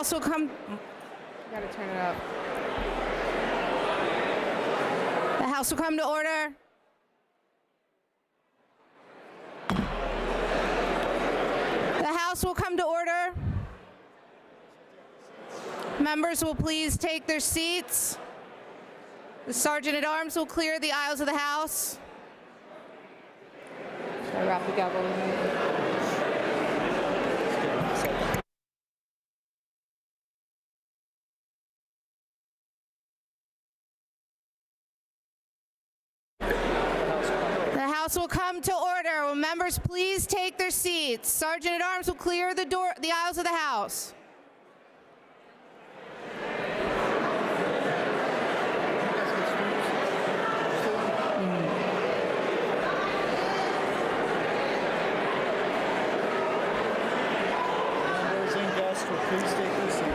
House will come, gotta turn it up. The House will come to order. The House will come to order. Members will please take their seats. The Sergeant at Arms will clear the aisles of the House. Should I wrap the gavel in here? The House will come to order. Will members please take their seats? Sergeant at Arms will clear the aisles of the House.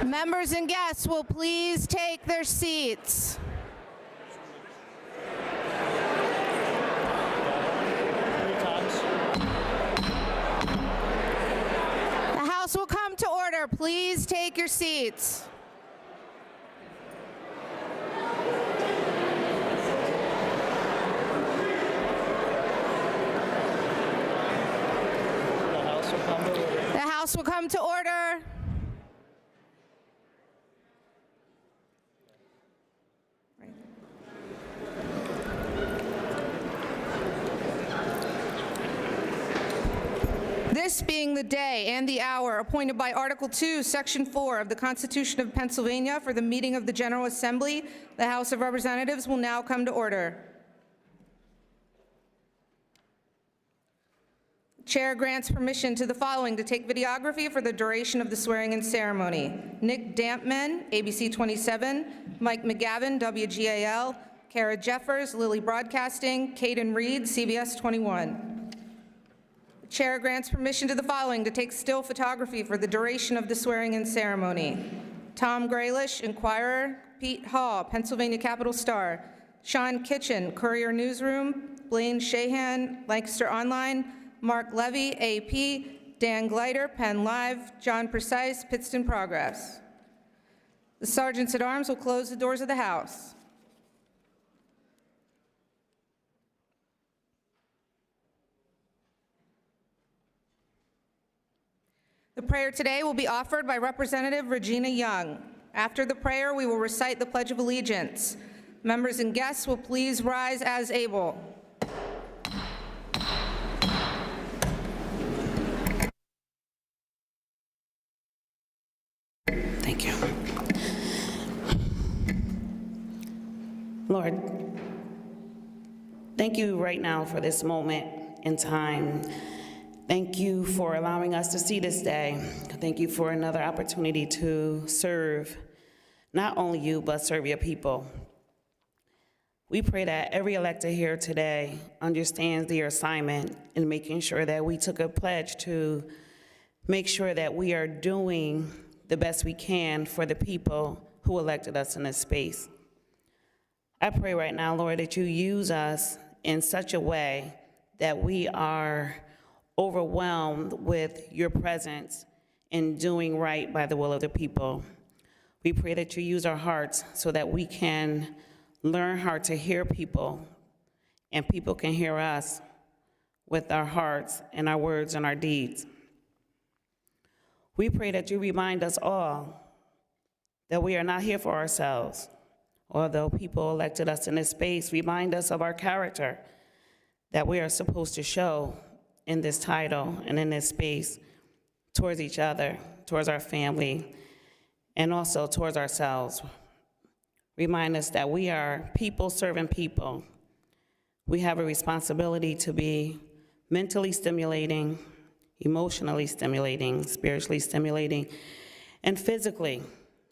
Members and guests will please take their seats. The House will come to order. Please take your seats. The House will come to order. This being the day and the hour appointed by Article 2, Section 4 of the Constitution of Pennsylvania for the meeting of the General Assembly, the House of Representatives will now come to order. Chair grants permission to the following to take videography for the duration of the swearing-in ceremony. Nick Dampman, ABC 27, Mike McGavin, WGAL, Kara Jeffers, Lilly Broadcasting, Caden Reed, CBS 21. Chair grants permission to the following to take still photography for the duration of the swearing-in ceremony. Tom Graylish, Inquirer, Pete Hall, Pennsylvania Capital Star, Sean Kitchen, Courier Newsroom, Blaine Shahan, Lancaster Online, Mark Levy, AP, Dan Gleiter, Penn Live, John Precise, Pittston Progress. The Sergeants at Arms will close the doors of the House. The prayer today will be offered by Representative Regina Young. After the prayer, we will recite the Pledge of Allegiance. Members and guests will please rise as able. Thank you. Lord, thank you right now for this moment in time. Thank you for allowing us to see this day. Thank you for another opportunity to serve not only you, but serve your people. We pray that every elected here today understands their assignment in making sure that we took a pledge to make sure that we are doing the best we can for the people who elected us in this space. I pray right now, Lord, that you use us in such a way that we are overwhelmed with your presence in doing right by the will of the people. We pray that you use our hearts so that we can learn how to hear people and people can hear us with our hearts and our words and our deeds. We pray that you remind us all that we are not here for ourselves. Although people elected us in this space, remind us of our character that we are supposed to show in this title and in this space towards each other, towards our family, and also towards ourselves. Remind us that we are people serving people. We have a responsibility to be mentally stimulating, emotionally stimulating, spiritually stimulating, and physically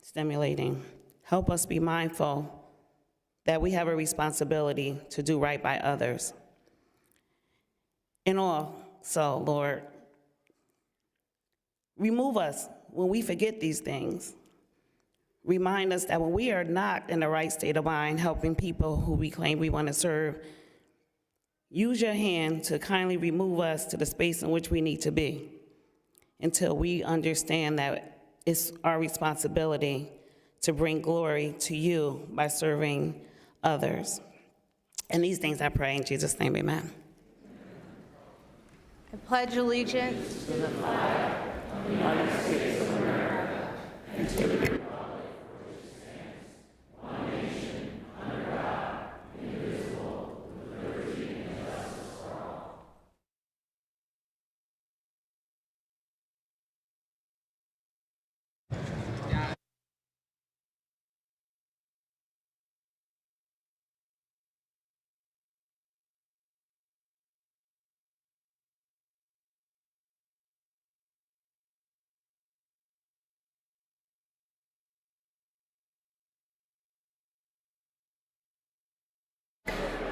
stimulating. Help us be mindful that we have a responsibility to do right by others. And also, Lord, remove us when we forget these things. Remind us that when we are not in the right state of mind helping people who we claim we want to serve, use your hand to kindly remove us to the space in which we need to be until we understand that it's our responsibility to bring glory to you by serving others. And these things I pray in Jesus' name, amen. I pledge allegiance to the flag of the United States of America and to the republic for which it stands, one nation, under God, indivisible, with liberty and justice for all.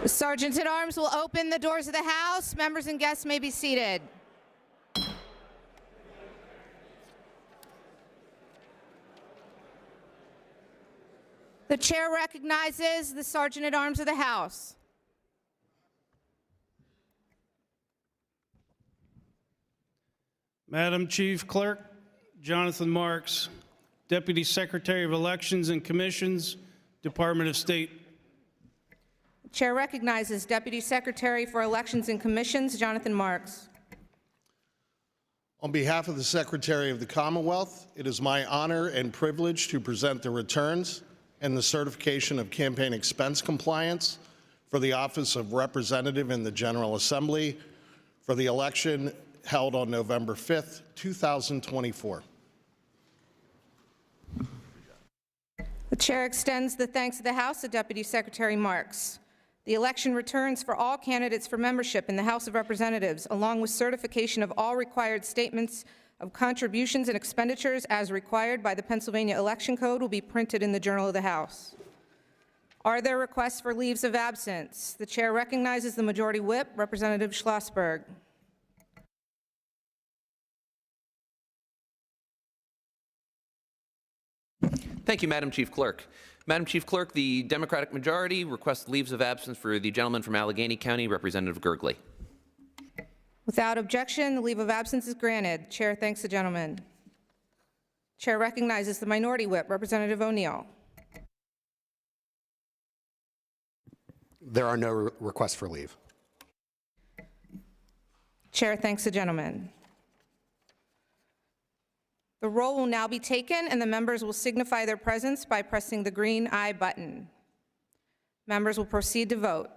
The Sergeant at Arms will open the doors of the House. Members and guests may be seated. The chair recognizes the Sergeant at Arms of the House. Madam Chief Clerk, Jonathan Marks, Deputy Secretary of Elections and Commissions, Department of State. The chair recognizes Deputy Secretary for Elections and Commissions, Jonathan Marks. On behalf of the Secretary of the Commonwealth, it is my honor and privilege to present the returns and the certification of campaign expense compliance for the office of Representative in the General Assembly for the election held on November 5th, 2024. The chair extends the thanks of the House to Deputy Secretary Marks. The election returns for all candidates for membership in the House of Representatives, along with certification of all required statements of contributions and expenditures as required by the Pennsylvania Election Code, will be printed in the Journal of the House. Are there requests for leaves of absence? The chair recognizes the Majority Whip, Representative Schlossberg. Thank you, Madam Chief Clerk. Madam Chief Clerk, the Democratic majority requests leaves of absence for the gentleman from Allegheny County, Representative Gergely. Without objection, the leave of absence is granted. Chair thanks the gentleman. Chair recognizes the Minority Whip, Representative O'Neill. There are no requests for leave. Chair thanks the gentleman. The roll will now be taken, and the members will signify their presence by pressing the green I button. Members will proceed to vote.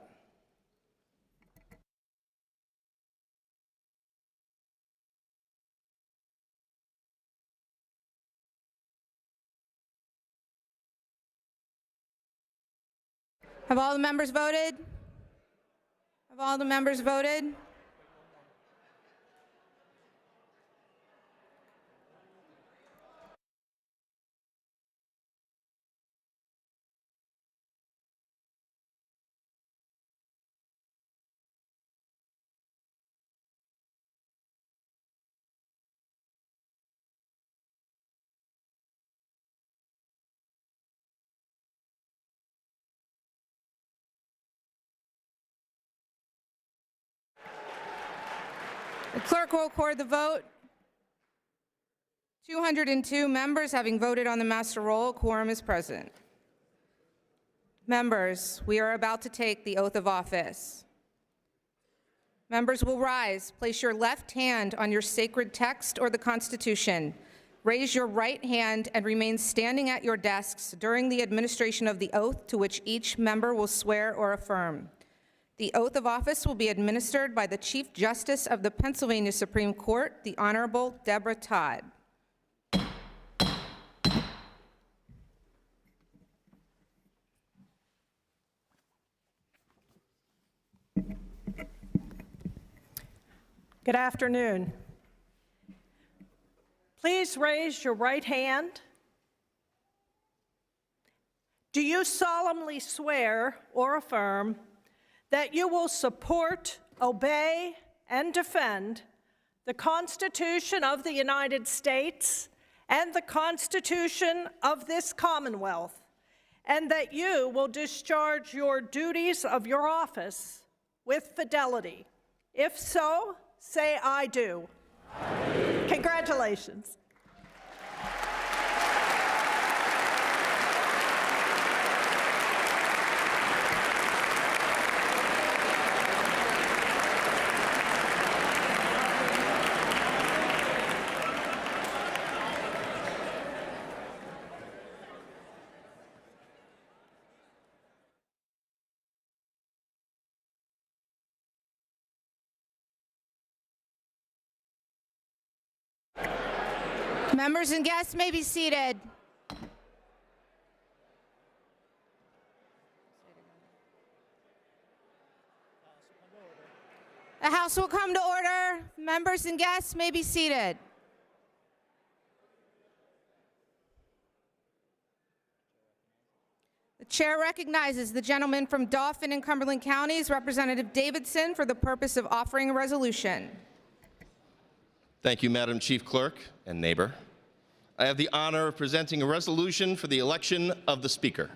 Have all the members voted? Have all the members voted? The clerk will record the vote. 202 members having voted on the master roll, quorum is present. Members, we are about to take the oath of office. Members will rise. Place your left hand on your sacred text or the Constitution. Raise your right hand and remain standing at your desks during the administration of the oath to which each member will swear or affirm. The oath of office will be administered by the Chief Justice of the Pennsylvania Supreme Court, the Honorable Deborah Todd. Good afternoon. Please raise your right hand. Do you solemnly swear or affirm that you will support, obey, and defend the Constitution of the United States and the Constitution of this Commonwealth, and that you will discharge your duties of your office with fidelity? If so, say I do. I do. Congratulations. Members and guests may be seated. The House will come to order. Members and guests may be seated. The chair recognizes the gentleman from Dauphin and Cumberland Counties, Representative Davidson, for the purpose of offering a resolution. Thank you, Madam Chief Clerk and neighbor. I have the honor of presenting a resolution for the election of the Speaker.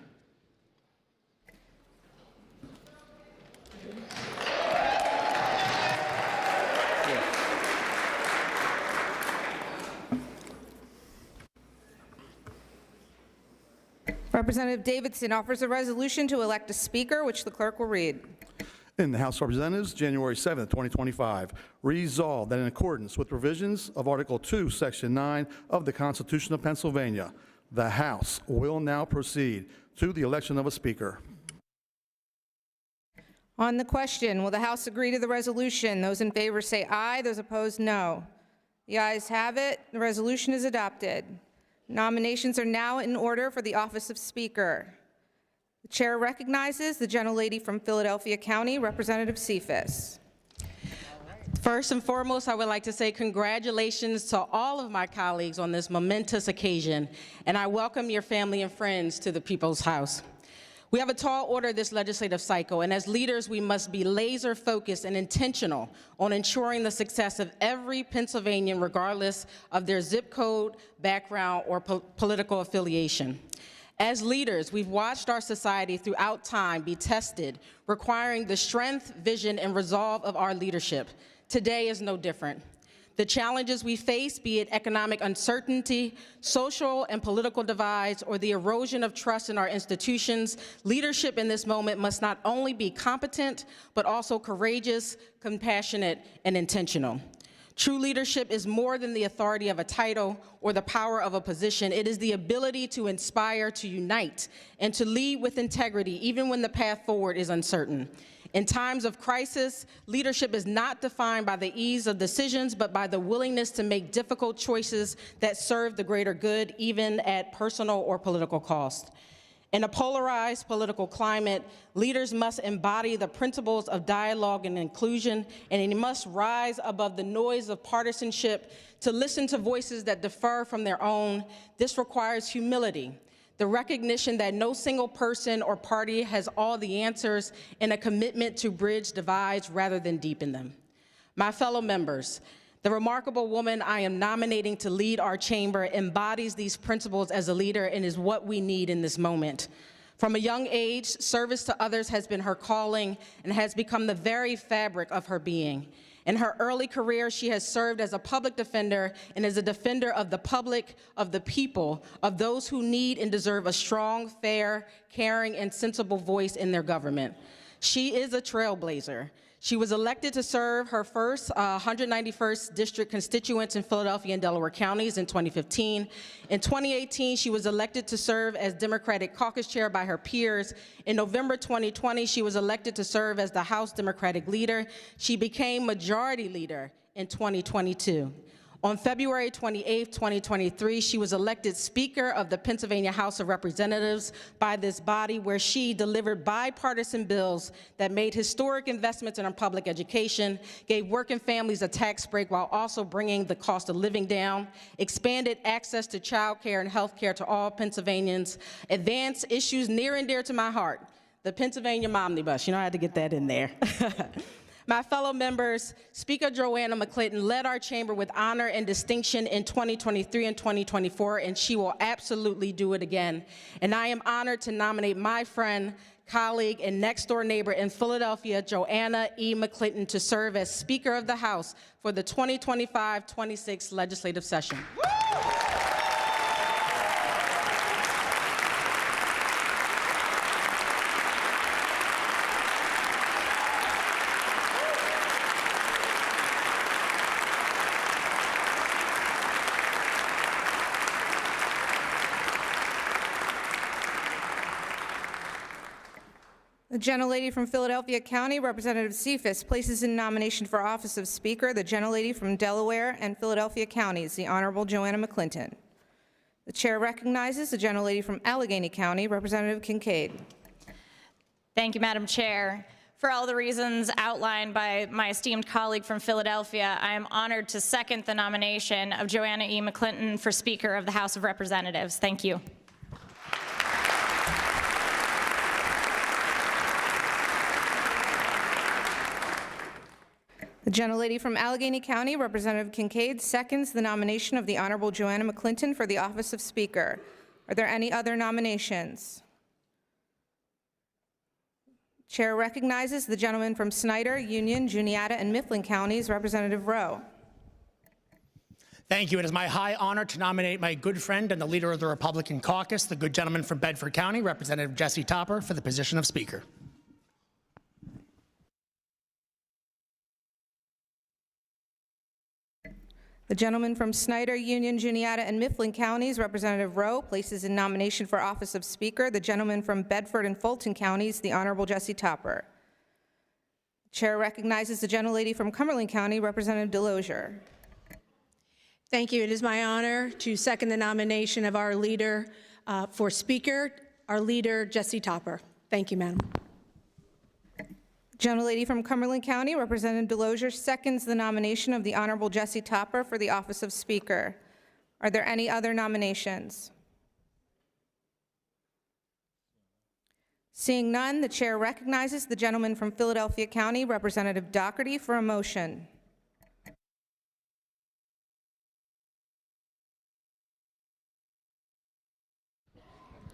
Representative Davidson offers a resolution to elect a speaker, which the clerk will read. In the House of Representatives, January 7, 2025, resolved that in accordance with provisions of Article 2, Section 9 of the Constitution of Pennsylvania, the House will now proceed to the election of a speaker. On the question, will the House agree to the resolution? Those in favor say aye. Those opposed, no. The ayes have it. The resolution is adopted. Nominations are now in order for the office of Speaker. The chair recognizes the gentlelady from Philadelphia County, Representative Cephas. First and foremost, I would like to say congratulations to all of my colleagues on this momentous occasion, and I welcome your family and friends to the People's House. We have a tall order this legislative cycle, and as leaders, we must be laser focused and intentional on ensuring the success of every Pennsylvanian, regardless of their zip code, background, or political affiliation. As leaders, we've watched our society throughout time be tested, requiring the strength, vision, and resolve of our leadership. Today is no different. The challenges we face, be it economic uncertainty, social and political divides, or the erosion of trust in our institutions, leadership in this moment must not only be competent, but also courageous, compassionate, and intentional. True leadership is more than the authority of a title or the power of a position. It is the ability to inspire, to unite, and to lead with integrity, even when the path forward is uncertain. In times of crisis, leadership is not defined by the ease of decisions, but by the willingness to make difficult choices that serve the greater good, even at personal or political cost. In a polarized political climate, leaders must embody the principles of dialogue and inclusion, and they must rise above the noise of partisanship to listen to voices that differ from their own. This requires humility, the recognition that no single person or party has all the answers, and a commitment to bridge divides rather than deepen them. My fellow members, the remarkable woman I am nominating to lead our chamber embodies these principles as a leader and is what we need in this moment. From a young age, service to others has been her calling and has become the very fabric of her being. In her early career, she has served as a public defender and as a defender of the public, of the people, of those who need and deserve a strong, fair, caring, and sensible voice in their government. She is a trailblazer. She was elected to serve her first 191st District constituents in Philadelphia and Delaware counties in 2015. In 2018, she was elected to serve as Democratic Caucus Chair by her peers. In November 2020, she was elected to serve as the House Democratic Leader. She became Majority Leader in 2022. On February 28, 2023, she was elected Speaker of the Pennsylvania House of Representatives by this body, where she delivered bipartisan bills that made historic investments in our public education, gave working families a tax break while also bringing the cost of living down, expanded access to child care and health care to all Pennsylvanians, advanced issues near and dear to my heart, the Pennsylvania Momnibus. You know, I had to get that in there. My fellow members, Speaker Joanna McClinton led our chamber with honor and distinction in 2023 and 2024, and she will absolutely do it again. And I am honored to nominate my friend, colleague, and next-door neighbor in Philadelphia, Joanna E. McClinton, to serve as Speaker of the House for the 2025-26 legislative session. The gentlelady from Philadelphia County, Representative Cephas, places in nomination for office of Speaker the gentlelady from Delaware and Philadelphia Counties, the Honorable Joanna McClinton. The chair recognizes the gentlelady from Allegheny County, Representative Kincaid. Thank you, Madam Chair. For all the reasons outlined by my esteemed colleague from Philadelphia, I am honored to second the nomination of Joanna E. McClinton for Speaker of the House of Representatives. Thank you. The gentlelady from Allegheny County, Representative Kincaid, seconds the nomination of the Honorable Joanna McClinton for the office of Speaker. Are there any other nominations? Chair recognizes the gentleman from Snyder, Union, Juniata, and Mifflin Counties, Representative Rowe. Thank you. It is my high honor to nominate my good friend and the leader of the Republican caucus, the good gentleman from Bedford County, Representative Jesse Topper, for the position of Speaker. The gentleman from Snyder, Union, Juniata, and Mifflin Counties, Representative Rowe, places in nomination for office of Speaker the gentleman from Bedford and Fulton Counties, the Honorable Jesse Topper. The chair recognizes the gentlelady from Cumberland County, Representative Delosier. Thank you. It is my honor to second the nomination of our leader for Speaker, our leader, Jesse Topper. Thank you, Madam. Gentlelady from Cumberland County, Representative Delosier, seconds the nomination of the Honorable Jesse Topper for the office of Speaker. Are there any other nominations? Seeing none, the chair recognizes the gentleman from Philadelphia County, Representative Doherty, for a motion.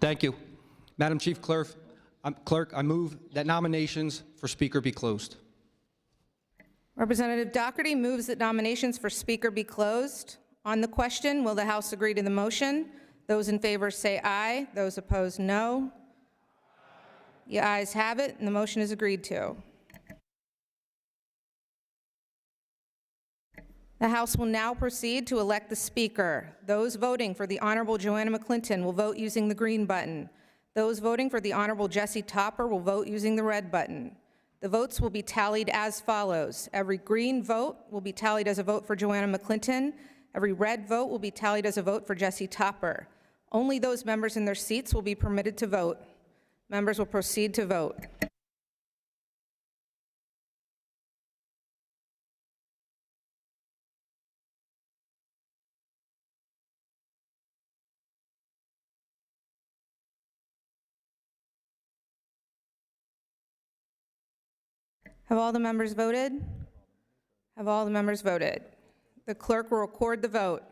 Thank you. Madam Chief Clerk, I move that nominations for Speaker be closed. Representative Doherty moves that nominations for Speaker be closed. On the question, will the House agree to the motion? Those in favor say aye. Those opposed, no. The ayes have it, and the motion is agreed to. The House will now proceed to elect the Speaker. Those voting for the Honorable Joanna McClinton will vote using the green button. Those voting for the Honorable Jesse Topper will vote using the red button. The votes will be tallied as follows. Every green vote will be tallied as a vote for Joanna McClinton. Every red vote will be tallied as a vote for Jesse Topper. Only those members in their seats will be permitted to vote. Members will proceed to vote. Have all the members voted? Have all the members voted? The clerk will record the vote.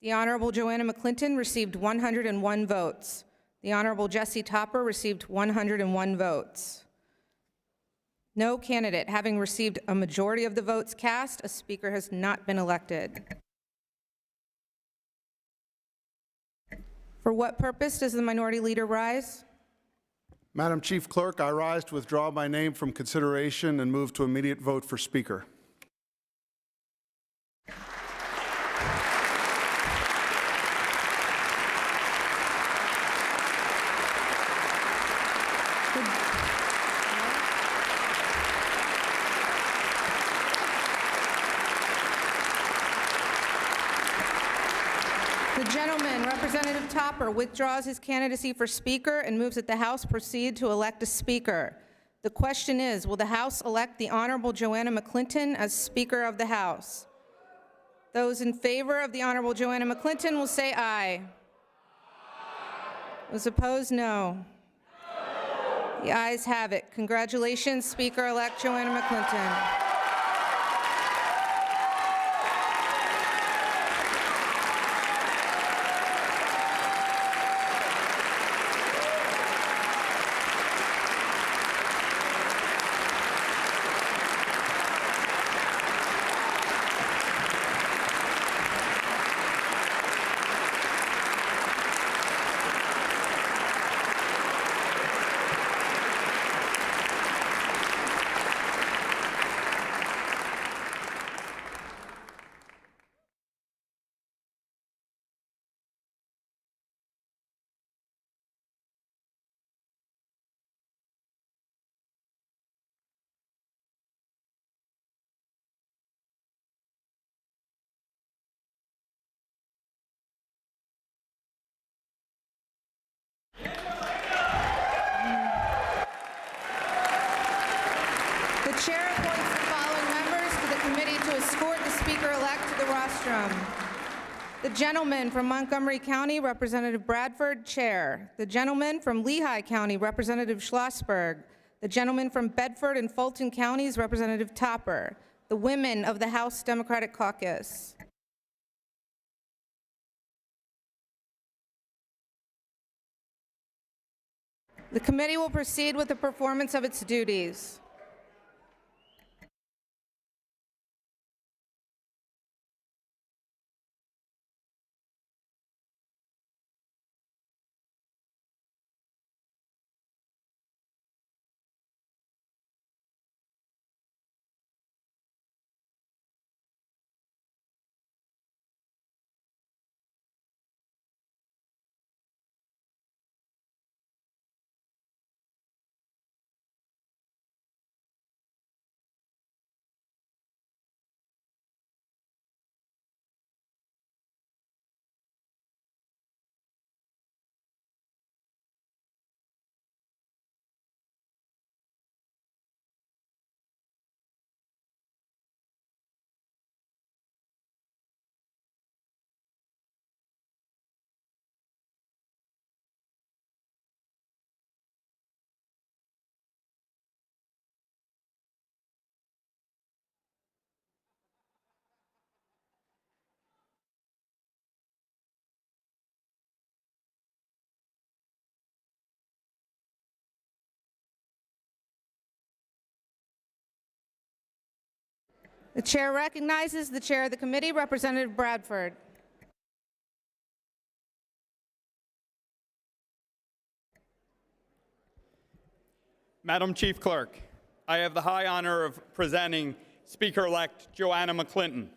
The Honorable Joanna McClinton received 101 votes. The Honorable Jesse Topper received 101 votes. No candidate having received a majority of the votes cast, a speaker has not been elected. For what purpose does the minority leader rise? Madam Chief Clerk, I rise to withdraw my name from consideration and move to immediate vote for Speaker. The gentleman, Representative Topper, withdraws his candidacy for Speaker and moves that the House proceed to elect a Speaker. The question is, will the House elect the Honorable Joanna McClinton as Speaker of the House? Those in favor of the Honorable Joanna McClinton will say aye. Those opposed, no. The ayes have it. Congratulations, Speaker-elect Joanna McClinton. chair appoints the following members to the committee to escort the speaker-elect to the rostrum. The gentleman from Montgomery County, Representative Bradford, Chair. The gentleman from Lehigh County, Representative Schlossberg. The gentleman from Bedford and Fulton Counties, Representative Topper. The women of the House Democratic Caucus. The committee will proceed with the performance of its duties. The chair recognizes the chair of the committee, Representative Bradford. Madam Chief Clerk, I have the high honor of presenting Speaker-elect Joanna McClinton.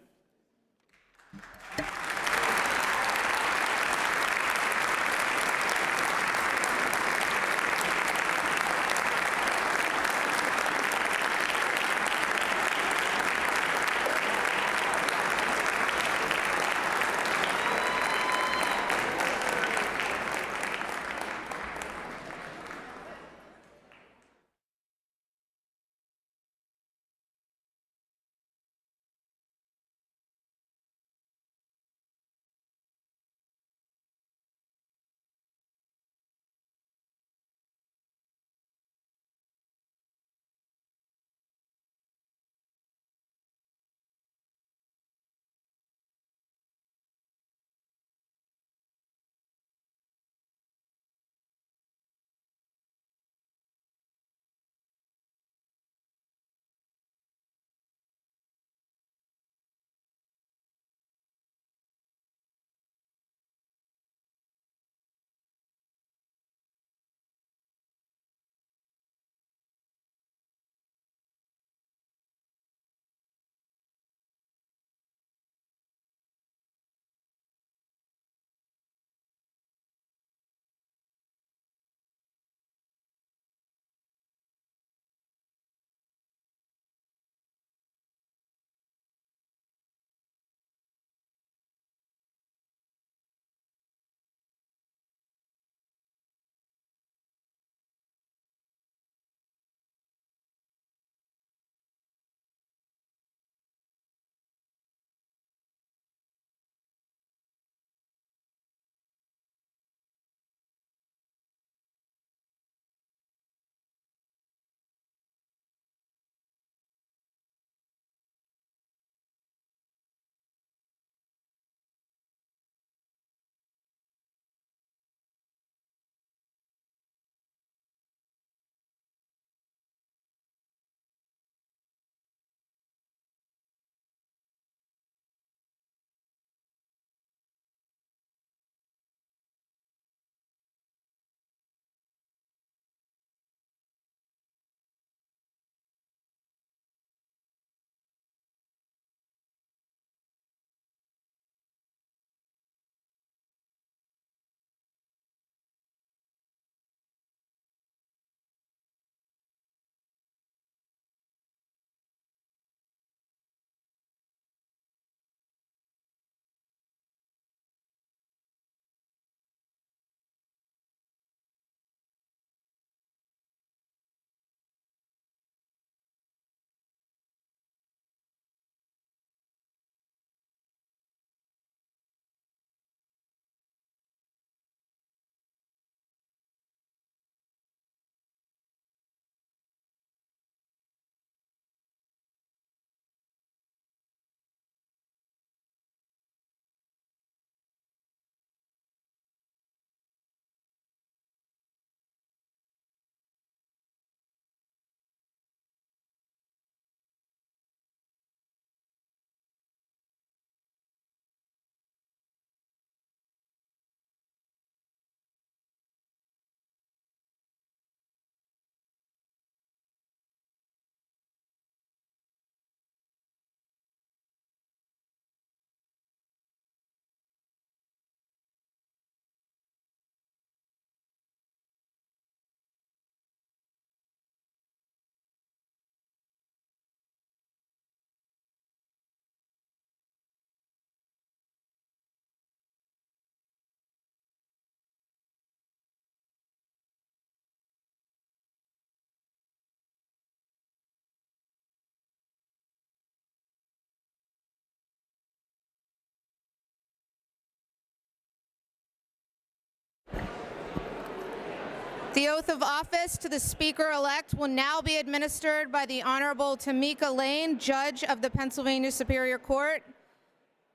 The oath of office to the Speaker-elect will now be administered by the Honorable Tamika Lane, Judge of the Pennsylvania Superior Court.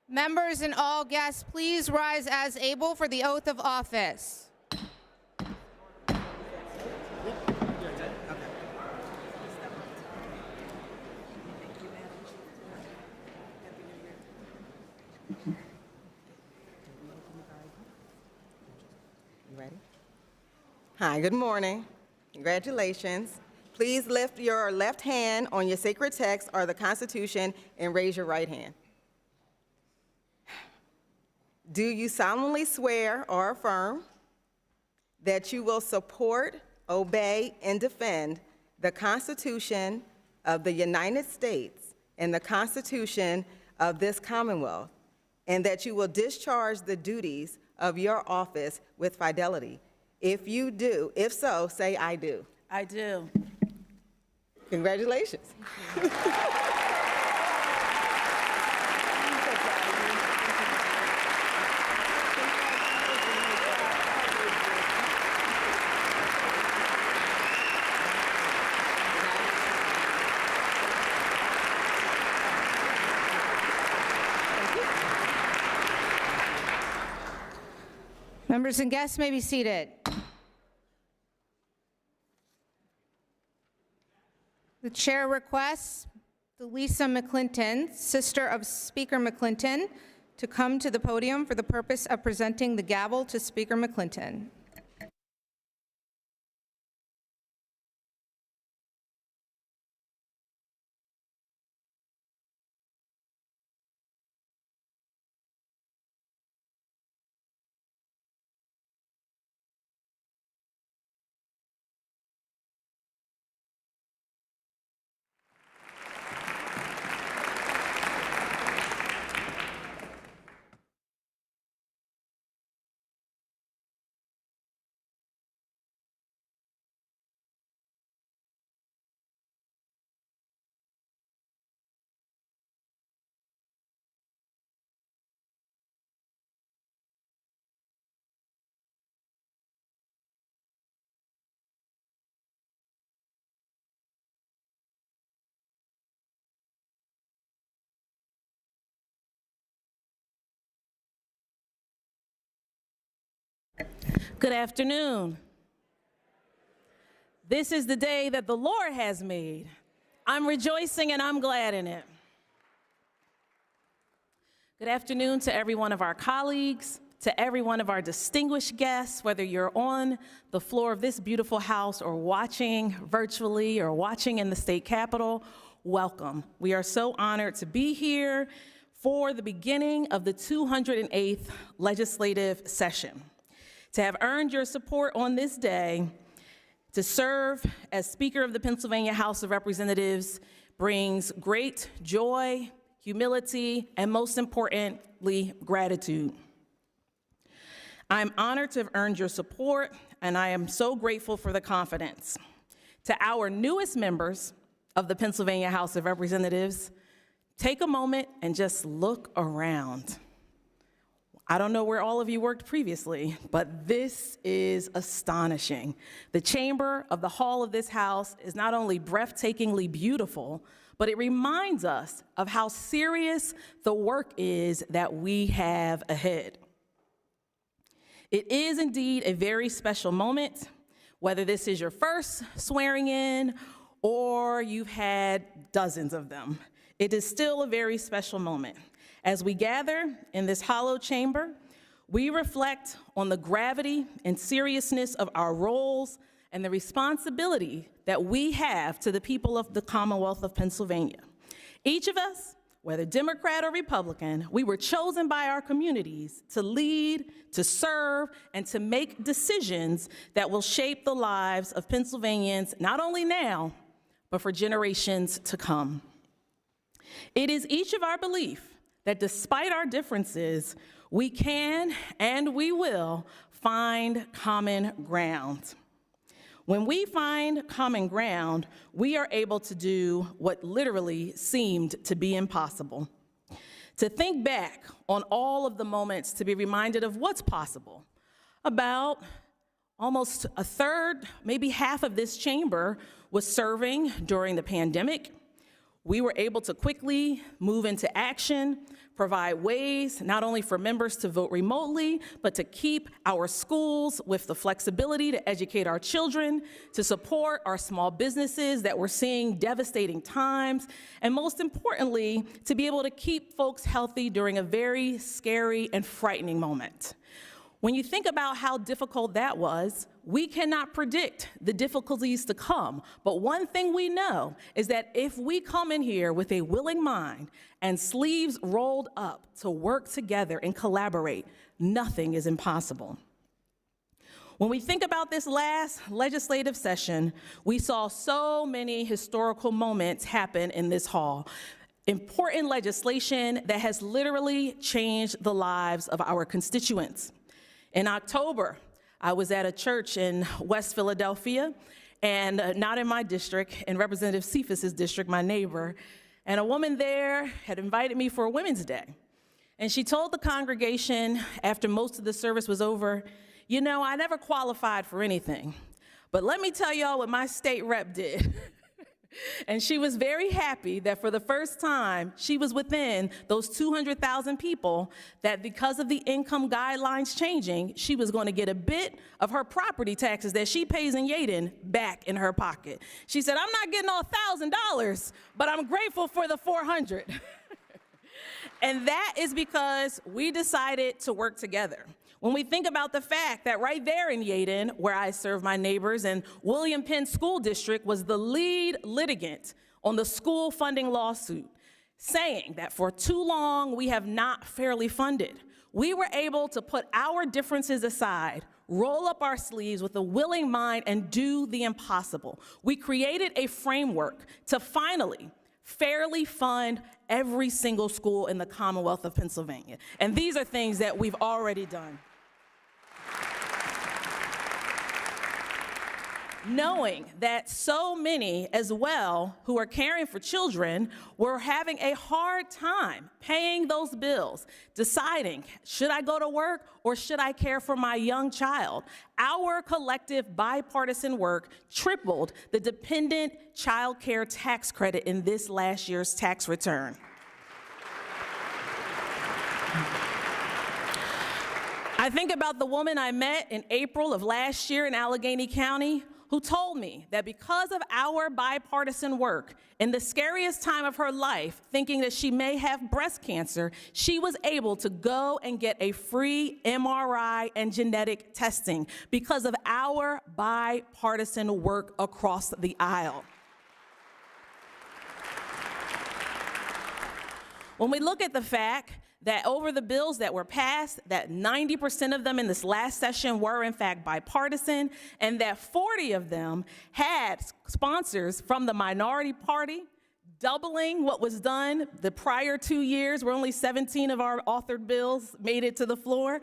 Members and all guests, please rise as able for the oath of office. Hi, good morning. Congratulations. Please lift your left hand on your sacred text or the Constitution and raise your right hand. Do you solemnly swear or affirm that you will support, obey, and defend the Constitution of the United States and the Constitution of this Commonwealth, and that you will discharge the duties of your office with fidelity? If you do, if so, say I do. I do. Congratulations. Members and guests may be seated. The chair requests Lisa McClinton, sister of Speaker McClinton, to come to the podium for the purpose of presenting the gavel to Speaker McClinton. Good afternoon. This is the day that the Lord has made. I'm rejoicing and I'm glad in it. Good afternoon to every one of our colleagues, to every one of our distinguished guests, whether you're on the floor of this beautiful house or watching virtually or watching in the state capitol, welcome. We are so honored to be here for the beginning of the 208th legislative session. To have earned your support on this day to serve as Speaker of the Pennsylvania House of Representatives brings great joy, humility, and most importantly, gratitude. I'm honored to have earned your support, and I am so grateful for the confidence. To our newest members of the Pennsylvania House of Representatives, take a moment and just look around. I don't know where all of you worked previously, but this is astonishing. The chamber of the hall of this house is not only breathtakingly beautiful, but it reminds us of how serious the work is that we have ahead. It is indeed a very special moment, whether this is your first swearing in or you've had dozens of them. It is still a very special moment. As we gather in this hallowed chamber, we reflect on the gravity and seriousness of our roles and the responsibility that we have to the people of the Commonwealth of Pennsylvania. Each of us, whether Democrat or Republican, we were chosen by our communities to lead, to serve, and to make decisions that will shape the lives of Pennsylvanians, not only now, but for generations to come. It is each of our belief that despite our differences, we can and we will find common ground. When we find common ground, we are able to do what literally seemed to be impossible. To think back on all of the moments to be reminded of what's possible, about almost a third, maybe half of this chamber was serving during the pandemic. We were able to quickly move into action, provide ways not only for members to vote remotely, but to keep our schools with the flexibility to educate our children, to support our small businesses that were seeing devastating times, and most importantly, to be able to keep folks healthy during a very scary and frightening moment. When you think about how difficult that was, we cannot predict the difficulties to come. But one thing we know is that if we come in here with a willing mind and sleeves rolled up to work together and collaborate, nothing is impossible. When we think about this last legislative session, we saw so many historical moments happen in this hall. Important legislation that has literally changed the lives of our constituents. In October, I was at a church in West Philadelphia, and not in my district, in Representative Cephas's district, my neighbor, and a woman there had invited me for a Women's Day. And she told the congregation after most of the service was over, you know, I never qualified for anything, but let me tell y'all what my state rep did. And she was very happy that for the first time, she was within those 200,000 people that because of the income guidelines changing, she was going to get a bit of her property taxes that she pays in Yaden back in her pocket. She said, I'm not getting all $1,000, but I'm grateful for the $400. And that is because we decided to work together. When we think about the fact that right there in Yaden, where I serve my neighbors, and William Penn School District was the lead litigant on the school funding lawsuit, saying that for too long we have not fairly funded. We were able to put our differences aside, roll up our sleeves with a willing mind, and do the impossible. We created a framework to finally fairly fund every single school in the Commonwealth of Pennsylvania. And these are things that we've already done. Knowing that so many as well who are caring for children were having a hard time paying those bills, deciding, should I go to work or should I care for my young child? Our collective bipartisan work tripled the dependent child care tax credit in this last year's tax return. I think about the woman I met in April of last year in Allegheny County who told me that because of our bipartisan work, in the scariest time of her life, thinking that she may have breast cancer, she was able to go and get a free MRI and genetic testing because of our bipartisan work across the aisle. When we look at the fact that over the bills that were passed, that 90% of them in this last session were in fact bipartisan, and that 40 of them had sponsors from the minority party, doubling what was done the prior 2 years, where only 17 of our authored bills made it to the floor.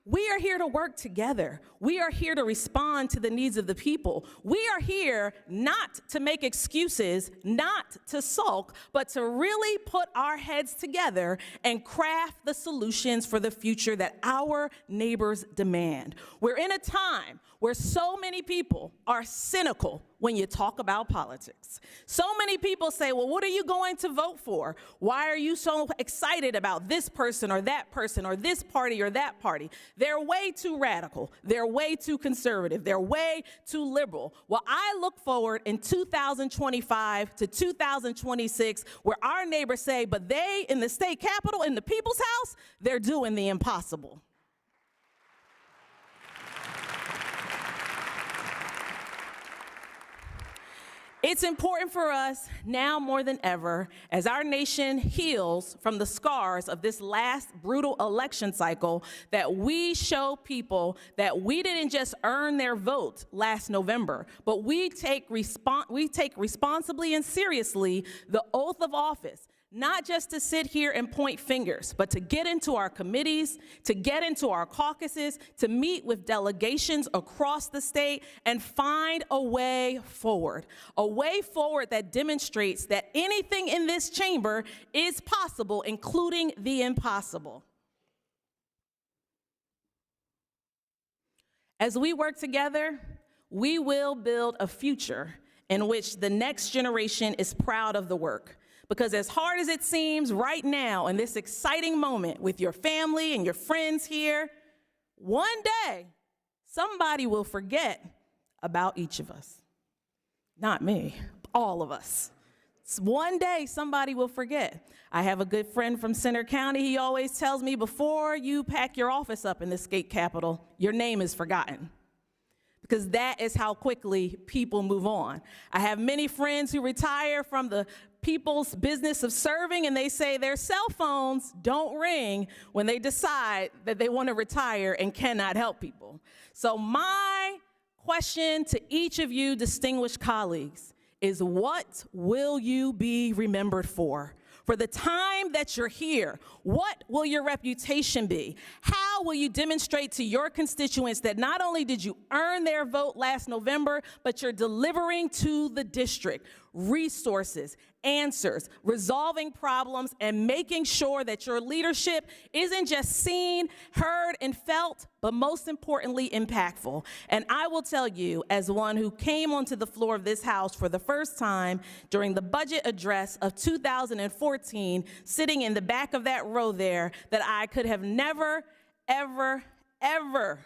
We are here to work together. We are here to respond to the needs of the people. We are here not to make excuses, not to sulk, but to really put our heads together and craft the solutions for the future that our neighbors demand. We're in a time where so many people are cynical when you talk about politics. So many people say, well, what are you going to vote for? Why are you so excited about this person or this party or that party? They're way too radical. They're way too conservative. They're way too liberal. Well, I look forward in 2025 to 2026 where our neighbors say, but they in the state capitol, in the people's house, they're doing the impossible. It's important for us now more than ever, as our nation heals from the scars of this last brutal election cycle, that we show people that we didn't just earn their vote last November, but we take responsibly and seriously the oath of office. Not just to sit here and point fingers, but to get into our committees, to get into our caucuses, to meet with delegations across the state and find a way forward that demonstrates that anything in this chamber is possible, including the impossible. As we work together, we will build a future in which the next generation is proud of the work. Because as hard as it seems right now in this exciting moment with your family and your friends here, one day somebody will forget about each of us. Not me, all of us. One day somebody will forget. I have a good friend from Center County. He always tells me, before you pack your office up in the state capitol, your name is forgotten. Because that is how quickly people move on. I have many friends who retire from the people's business of serving, and they say their cell phones don't ring when they decide that they want to retire and cannot help people. So my question to each of you distinguished colleagues is, what will you be remembered for? For the time that you're here, what will your reputation be? How will you demonstrate to your constituents that not only did you earn their vote last November, but you're delivering to the district resources, answers, resolving problems, and making sure that your leadership isn't just seen, heard, and felt, but most importantly, impactful. And I will tell you, as one who came onto the floor of this House for the first time during the budget address of 2014, sitting in the back of that row there, that I could have never, ever, ever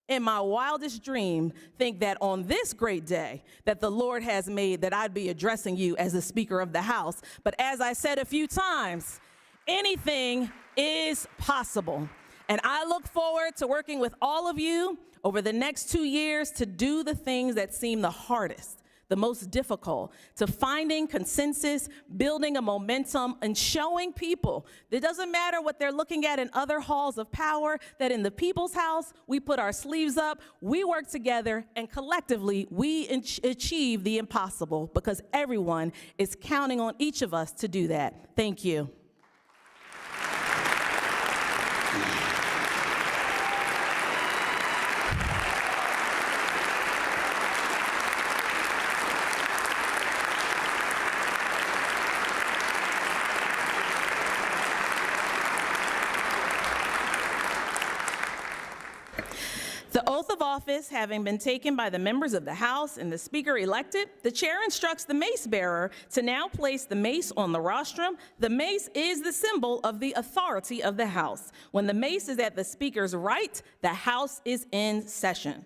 in my wildest dream think that on this great day that the Lord has made, that I'd be addressing you as the Speaker of the House. But as I said a few times, anything is possible. And I look forward to working with all of you over the next 2 years to do the things that seem the hardest, the most difficult, to finding consensus, building a momentum, and showing people that it doesn't matter what they're looking at in other halls of power, that in the people's house, we put our sleeves up, we work together, and collectively, we achieve the impossible, because everyone is counting on each of us to do that. Thank you. The oath of office having been taken by the members of the House and the Speaker elected, the chair instructs the mace bearer to now place the mace on the rostrum. The mace is the symbol of the authority of the House. When the mace is at the Speaker's right, the House is in session.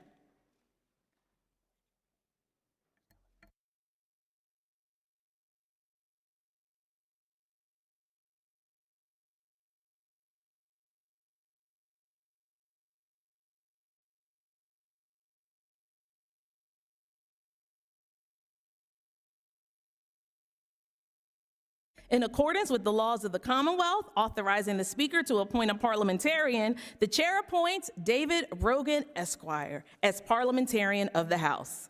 In accordance with the laws of the Commonwealth, authorizing the Speaker to appoint a parliamentarian, the chair appoints David Rogan, Esquire, as parliamentarian of the House.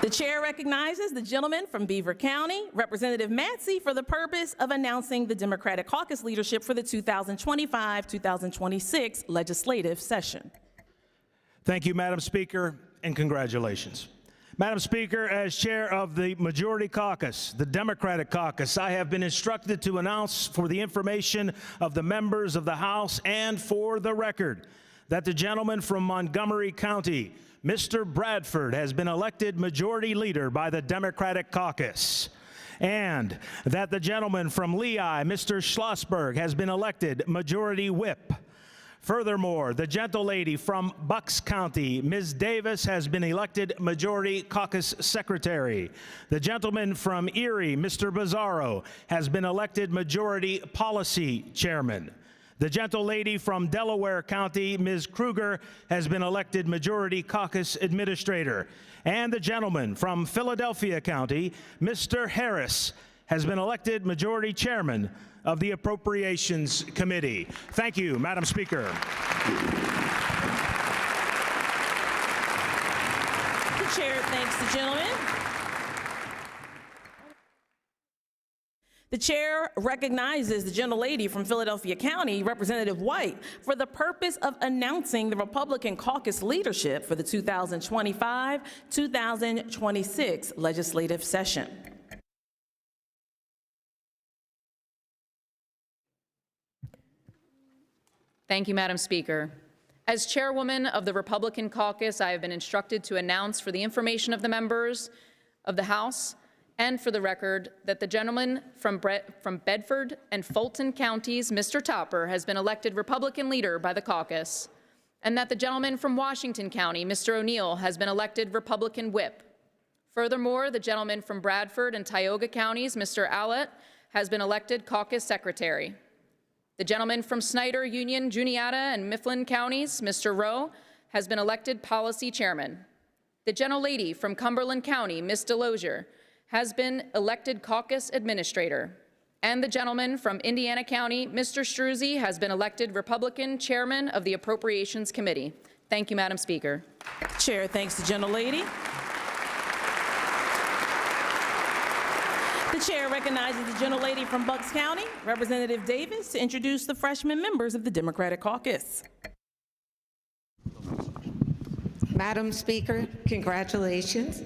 The chair recognizes the gentleman from Beaver County, Representative Matsey, for the purpose of announcing the Democratic Caucus leadership for the 2025-2026 legislative session. Thank you, Madam Speaker, and congratulations. Madam Speaker, as chair of the Majority Caucus, the Democratic Caucus, I have been instructed to announce for the information of the members of the House and for the record that the gentleman from Montgomery County, Mr. Bradford, has been elected Majority Leader by the Democratic Caucus, and that the gentleman from Lehigh, Mr. Schlossberg, has been elected Majority Whip. Furthermore, the gentlelady from Bucks County, Ms. Davis, has been elected Majority Caucus Secretary. The gentleman from Erie, Mr. Bizzarro, has been elected Majority Policy Chairman. The gentlelady from Delaware County, Ms. Kruger, has been elected Majority Caucus Administrator. And the gentleman from Philadelphia County, Mr. Harris, has been elected Majority Chairman of the Appropriations Committee. Thank you, Madam Speaker. The chair thanks the gentleman. The chair recognizes the gentlelady from Philadelphia County, Representative White, for the purpose of announcing the Republican caucus leadership for the 2025-2026 legislative session. Thank you, Madam Speaker. As chairwoman of the Republican Caucus, I have been instructed to announce for the information of the members of the House and for the record that the gentleman from Bedford and Fulton counties, Mr. Topper, has been elected Republican leader by the caucus, and that the gentleman from Washington County, Mr. O'Neill, has been elected Republican whip. Furthermore, the gentleman from Bradford and Tioga counties, Mr. Allett, has been elected caucus secretary. The gentleman from Snyder, Union, Juniata, and Mifflin counties, Mr. Rowe, has been elected policy chairman. The gentlelady from Cumberland County, Ms. Delosier, has been elected caucus administrator. And the gentleman from Indiana County, Mr. Struzzi, has been elected Republican chairman of the Appropriations Committee. Thank you, Madam Speaker. Chair thanks the gentlelady. The chair recognizes the gentlelady from Bucks County, Representative Davis, to introduce the freshman members of the Democratic Caucus. Madam Speaker, congratulations.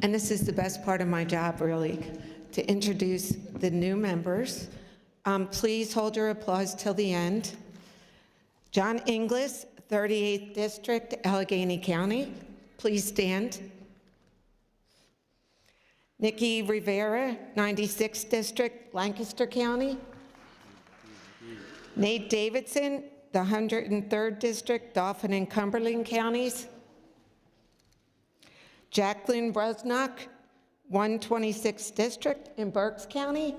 And this is the best part of my job, really, to introduce the new members. Please hold your applause till the end. John Inglis, 38th District, Allegheny County. Please stand. Nikki Rivera, 96th District, Lancaster County. Nate Davidson, the 103rd District, Dauphin and Cumberland Counties. Jacqueline Brosnock, 126th District in Berks County.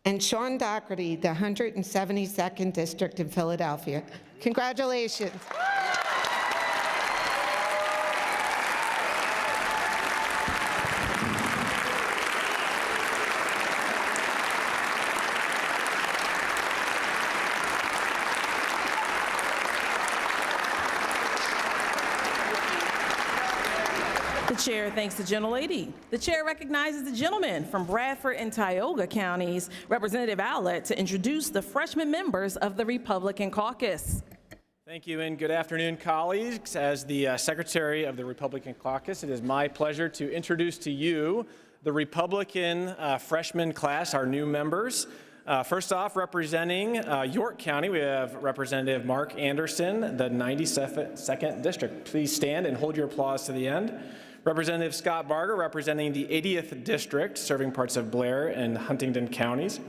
And Sean Doherty, the 172nd District in Philadelphia. Congratulations. The chair thanks the gentlelady. The chair recognizes the gentleman from Bradford and Tioga counties, Representative Allett, to introduce the freshman members of the Republican Caucus. Thank you and good afternoon, colleagues. As the Secretary of the Republican Caucus, it is my pleasure to introduce to you the Republican freshman class, our new members. First off, representing York County, we have Representative Mark Anderson, the 92nd District. Please stand and hold your applause to the end. Representative Scott Barger, representing the 80th District, serving parts of Blair and Huntingdon counties.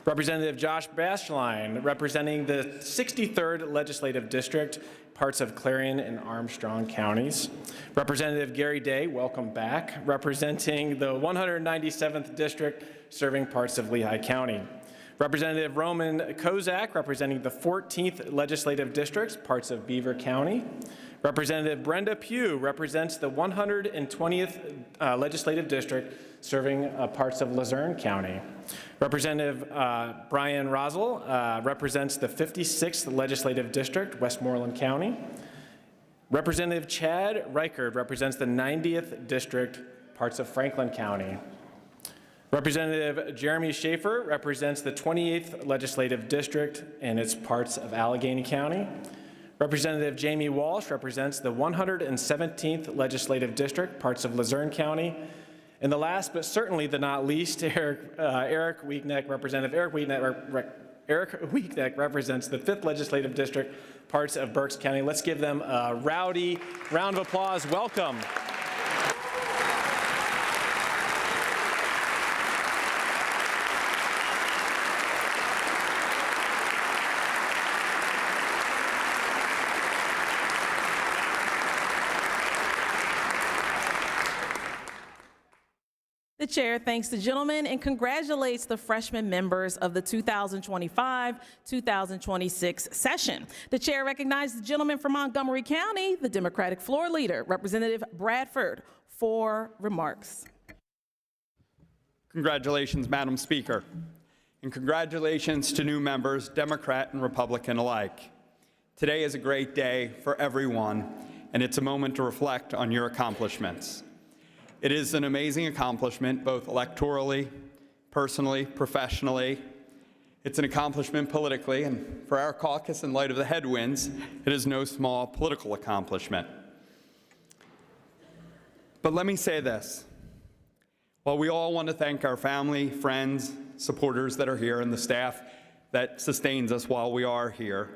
Representative Josh Bastlein, representing the 63rd Legislative District, parts of Clarion and Armstrong counties. Representative Gary Day, welcome back, representing the 197th District, serving parts of Lehigh County. Representative Roman Kozak, representing the 14th Legislative District, parts of Beaver County. Representative Brenda Pugh represents the 120th Legislative District, serving parts of Luzerne County. Representative Brian Rosel represents the 56th Legislative District, Westmoreland County. Representative Chad Reichard represents the 90th District, parts of Franklin County. Representative Jeremy Schaefer represents the 28th Legislative District and its parts of Allegheny County. Representative Jamie Walsh represents the 117th Legislative District, parts of Luzerne County. And the last, but certainly the not least, Eric Weekneck, Representative Eric Weekneck represents the 5th Legislative District, parts of Berks County. Let's give them a rowdy round of applause. Welcome. The chair thanks the gentleman and congratulates the freshman members of the 2025-2026 session. The chair recognizes the gentleman from Montgomery County, the Democratic floor leader, Representative Bradford, for remarks. Congratulations, Madam Speaker, and congratulations to new members, Democrat and Republican alike. Today is a great day for everyone, and it's a moment to reflect on your accomplishments. It is an amazing accomplishment, both electorally, personally, professionally. It's an accomplishment politically, and for our caucus, in light of the headwinds, it is no small political accomplishment. But let me say this. While we all want to thank our family, friends, supporters that are here, and the staff that sustains us while we are here.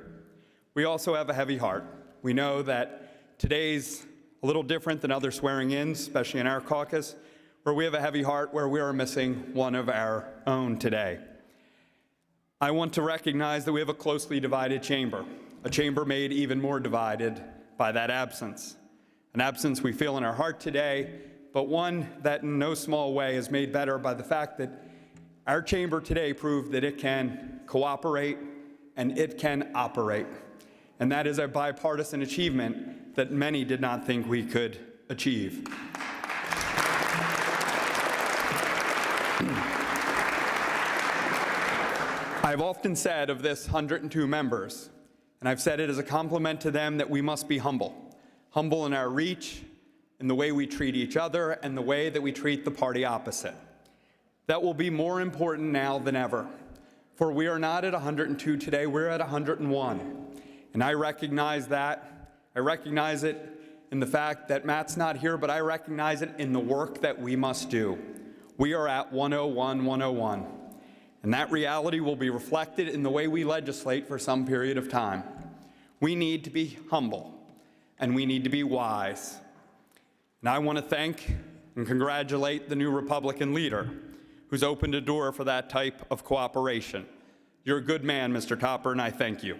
We also have a heavy heart. We know that today's a little different than other swearing-ins, especially in our caucus, where we have a heavy heart where we are missing one of our own today. I want to recognize that we have a closely divided chamber, a chamber made even more divided by that absence. An absence we feel in our heart today, but one that in no small way is made better by the fact that our chamber today proved that it can cooperate and it can operate. And that is a bipartisan achievement that many did not think we could achieve. I've often said of this 102 members, and I've said it as a compliment to them, that we must be humble. Humble in our reach, in the way we treat each other, and the way that we treat the party opposite. That will be more important now than ever, for we are not at 102 today, we're at 101. And I recognize that. I recognize it in the fact that Matt's not here, but I recognize it in the work that we must do. We are at 101, 101. And that reality will be reflected in the way we legislate for some period of time. We need to be humble, and we need to be wise. And I want to thank and congratulate the new Republican leader who's opened a door for that type of cooperation. You're a good man, Mr. Topper, and I thank you.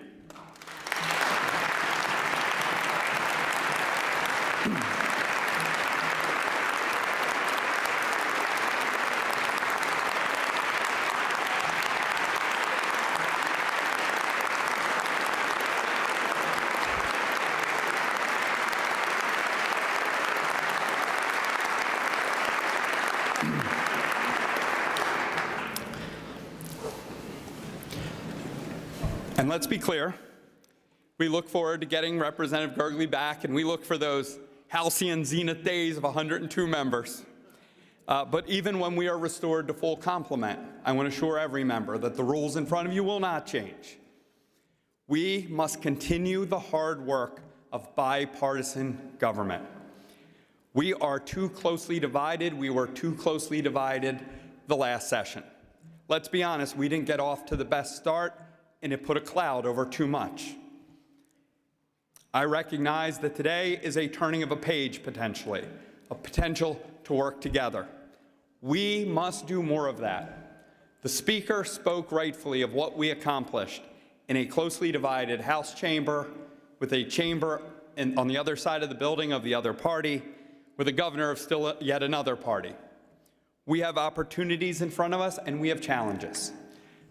And let's be clear, we look forward to getting Representative Gergely back, and we look for those halcyon zenith days of 102 members. But even when we are restored to full complement, I want to assure every member that the rules in front of you will not change. We must continue the hard work of bipartisan government. We are too closely divided. We were too closely divided the last session. Let's be honest, we didn't get off to the best start, and it put a cloud over too much. I recognize that today is a turning of a page, potentially, a potential to work together. We must do more of that. The Speaker spoke rightfully of what we accomplished in a closely divided House chamber, with a chamber on the other side of the building of the other party, with a governor of still yet another party. We have opportunities in front of us, and we have challenges.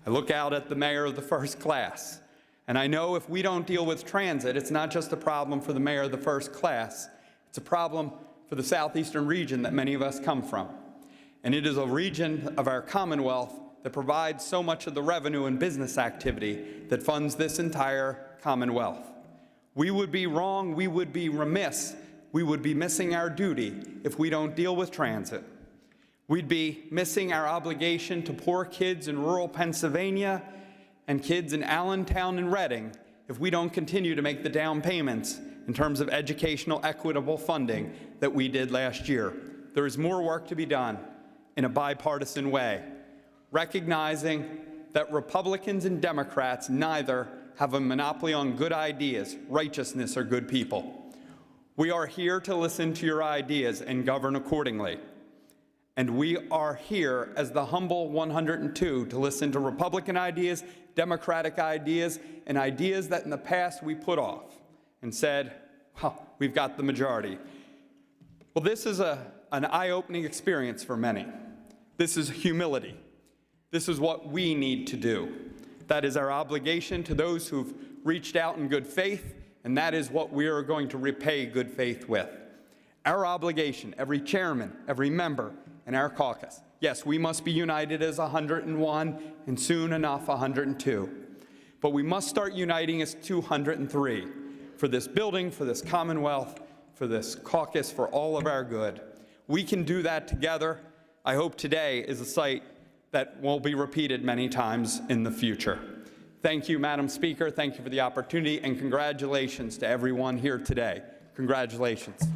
I look out at the mayor of the first class, and I know if we don't deal with transit, it's not just a problem for the mayor of the first class, it's a problem for the southeastern region that many of us come from. And it is a region of our Commonwealth that provides so much of the revenue and business activity that funds this entire Commonwealth. We would be wrong, we would be remiss, we would be missing our duty if we don't deal with transit. We'd be missing our obligation to poor kids in rural Pennsylvania and kids in Allentown and Reading if we don't continue to make the down payments in terms of educational equitable funding that we did last year. There is more work to be done in a bipartisan way, recognizing that Republicans and Democrats neither have a monopoly on good ideas, righteousness, or good people. We are here to listen to your ideas and govern accordingly. And we are here as the humble 102 to listen to Republican ideas, Democratic ideas, and ideas that in the past we put off and said, we've got the majority. Well, this is an eye-opening experience for many. This is humility. This is what we need to do. That is our obligation to those who've reached out in good faith, and that is what we are going to repay good faith with. Our obligation, every chairman, every member, in our caucus. Yes, we must be united as 101 and soon enough 102. But we must start uniting as 203 for this building, for this Commonwealth, for this caucus, for all of our good. We can do that together. I hope today is a sight that will be repeated many times in the future. Thank you, Madam Speaker. Thank you for the opportunity, and congratulations to everyone here today. Congratulations.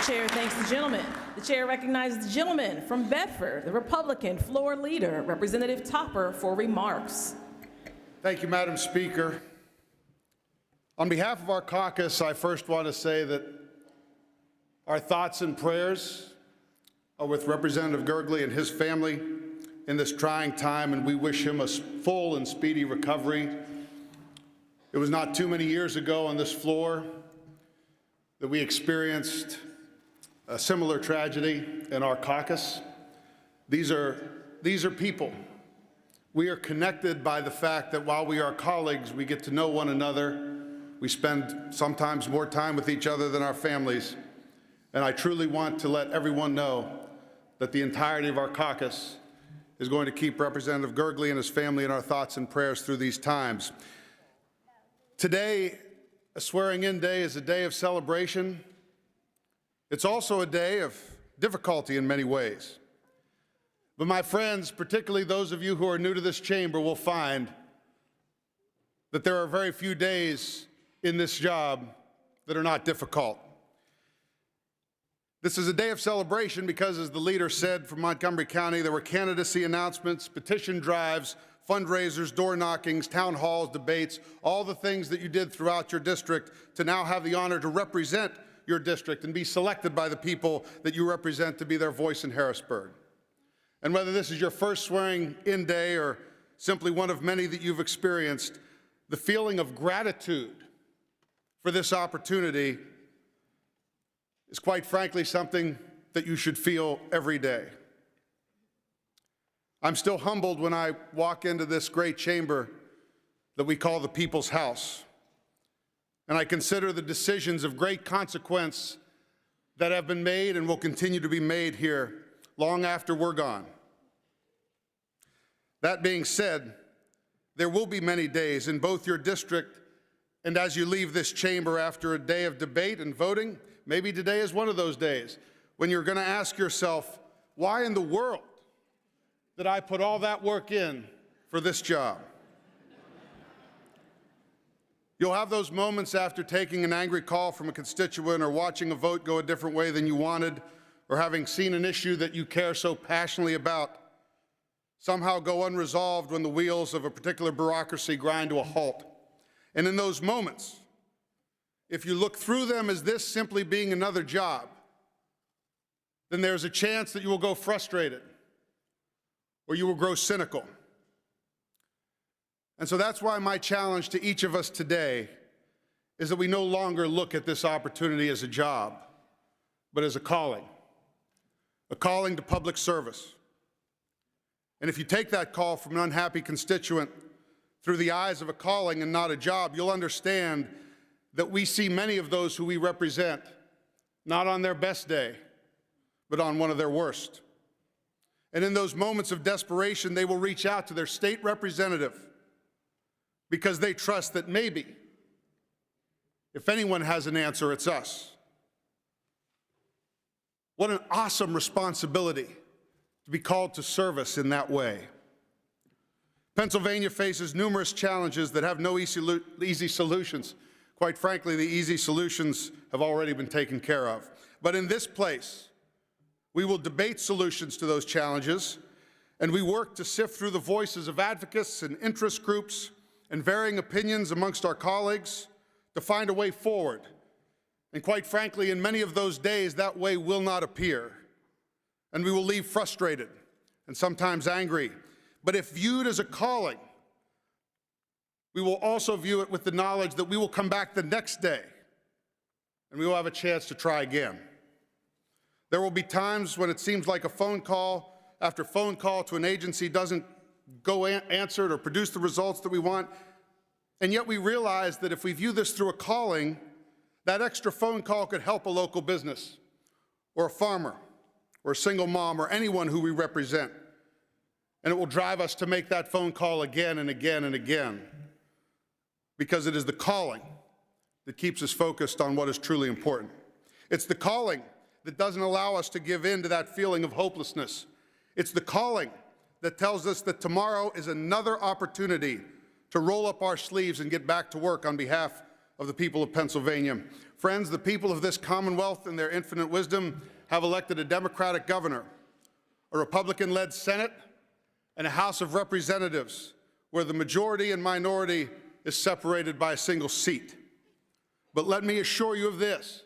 chair thanks the gentleman. The chair recognizes the gentleman from Bedford, the Republican floor leader, Representative Topper, for remarks. Thank you, Madam Speaker. On behalf of our caucus, I first want to say that our thoughts and prayers are with Representative Gergely and his family in this trying time, and we wish him a full and speedy recovery. It was not too many years ago on this floor that we experienced a similar tragedy in our caucus. These are people. We are connected by the fact that while we are colleagues, we get to know one another. We spend sometimes more time with each other than our families. And I truly want to let everyone know that the entirety of our caucus is going to keep Representative Gergely and his family in our thoughts and prayers through these times. Today, a swearing-in day, is a day of celebration. It's also a day of difficulty in many ways. But my friends, particularly those of you who are new to this chamber, will find that there are very few days in this job that are not difficult. This is a day of celebration because, as the leader said from Montgomery County, there were candidacy announcements, petition drives, fundraisers, door knockings, town halls, debates, all the things that you did throughout your district to now have the honor to represent your district and be selected by the people that you represent to be their voice in Harrisburg. And whether this is your first swearing-in day or simply one of many that you've experienced, the feeling of gratitude for this opportunity is quite frankly something that you should feel every day. I'm still humbled when I walk into this great chamber that we call the People's House, and I consider the decisions of great consequence that have been made and will continue to be made here long after we're gone. That being said, there will be many days in both your district and as you leave this chamber after a day of debate and voting. Maybe today is one of those days when you're going to ask yourself, why in the world did I put all that work in for this job? You'll have those moments after taking an angry call from a constituent or watching a vote go a different way than you wanted, or having seen an issue that you care so passionately about somehow go unresolved when the wheels of a particular bureaucracy grind to a halt. And in those moments, if you look through them as this simply being another job, then there's a chance that you will go frustrated or you will grow cynical. And so that's why my challenge to each of us today is that we no longer look at this opportunity as a job, but as a calling to public service. And if you take that call from an unhappy constituent through the eyes of a calling and not a job, you'll understand that we see many of those who we represent not on their best day, but on one of their worst. And in those moments of desperation, they will reach out to their state representative because they trust that maybe, if anyone has an answer, it's us. What an awesome responsibility to be called to service in that way. Pennsylvania faces numerous challenges that have no easy solutions. Quite frankly, the easy solutions have already been taken care of. But in this place, we will debate solutions to those challenges, and we work to sift through the voices of advocates and interest groups and varying opinions amongst our colleagues to find a way forward. And quite frankly, in many of those days, that way will not appear, and we will leave frustrated and sometimes angry. But if viewed as a calling, we will also view it with the knowledge that we will come back the next day and we will have a chance to try again. There will be times when it seems like a phone call after phone call to an agency doesn't go answered or produce the results that we want. And yet we realize that if we view this through a calling, that extra phone call could help a local business or a farmer or a single mom or anyone who we represent. And it will drive us to make that phone call again and again and again, because it is the calling that keeps us focused on what is truly important. It's the calling that doesn't allow us to give in to that feeling of hopelessness. It's the calling that tells us that tomorrow is another opportunity to roll up our sleeves and get back to work on behalf of the people of Pennsylvania. Friends, the people of this Commonwealth, in their infinite wisdom, have elected a Democratic governor, a Republican-led Senate, and a House of Representatives, where the majority and minority is separated by a single seat. But let me assure you of this.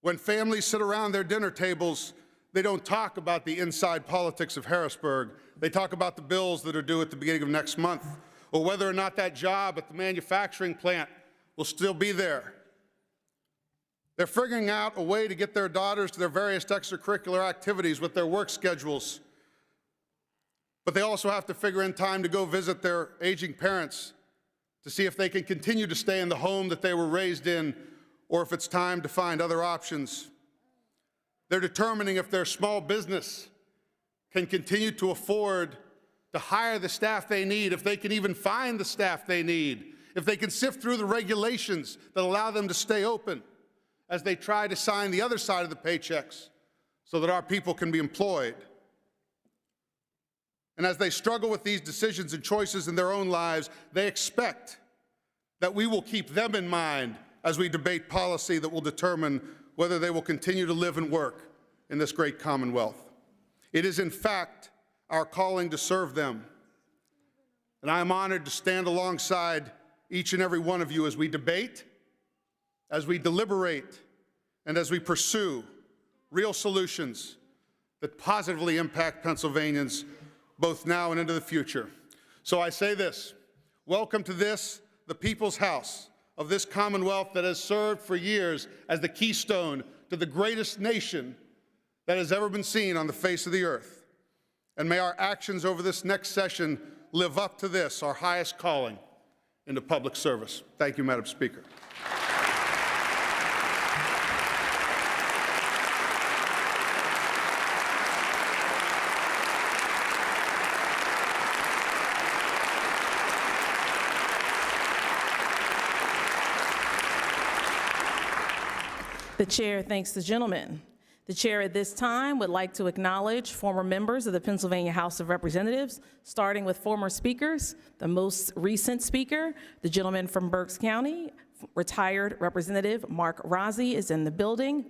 When families sit around their dinner tables, they don't talk about the inside politics of Harrisburg. They talk about the bills that are due at the beginning of next month, or whether or not that job at the manufacturing plant will still be there. They're figuring out a way to get their daughters to their various extracurricular activities with their work schedules. But they also have to figure in time to go visit their aging parents to see if they can continue to stay in the home that they were raised in, or if it's time to find other options. They're determining if their small business can continue to afford to hire the staff they need, if they can even find the staff they need, if they can sift through the regulations that allow them to stay open as they try to sign the other side of the paychecks so that our people can be employed. And as they struggle with these decisions and choices in their own lives, they expect that we will keep them in mind as we debate policy that will determine whether they will continue to live and work in this great Commonwealth. It is, in fact, our calling to serve them. And I am honored to stand alongside each and every one of you as we debate, as we deliberate, and as we pursue real solutions that positively impact Pennsylvanians both now and into the future. So I say this: welcome to this, the people's house of this Commonwealth that has served for years as the keystone to the greatest nation that has ever been seen on the face of the earth. And may our actions over this next session live up to this, our highest calling into public service. Thank you, Madam Speaker. The chair thanks the gentleman. The chair at this time would like to acknowledge former members of the Pennsylvania House of Representatives, starting with former speakers. The most recent speaker, the gentleman from Berks County, retired Representative Mark Rozzi, is in the building.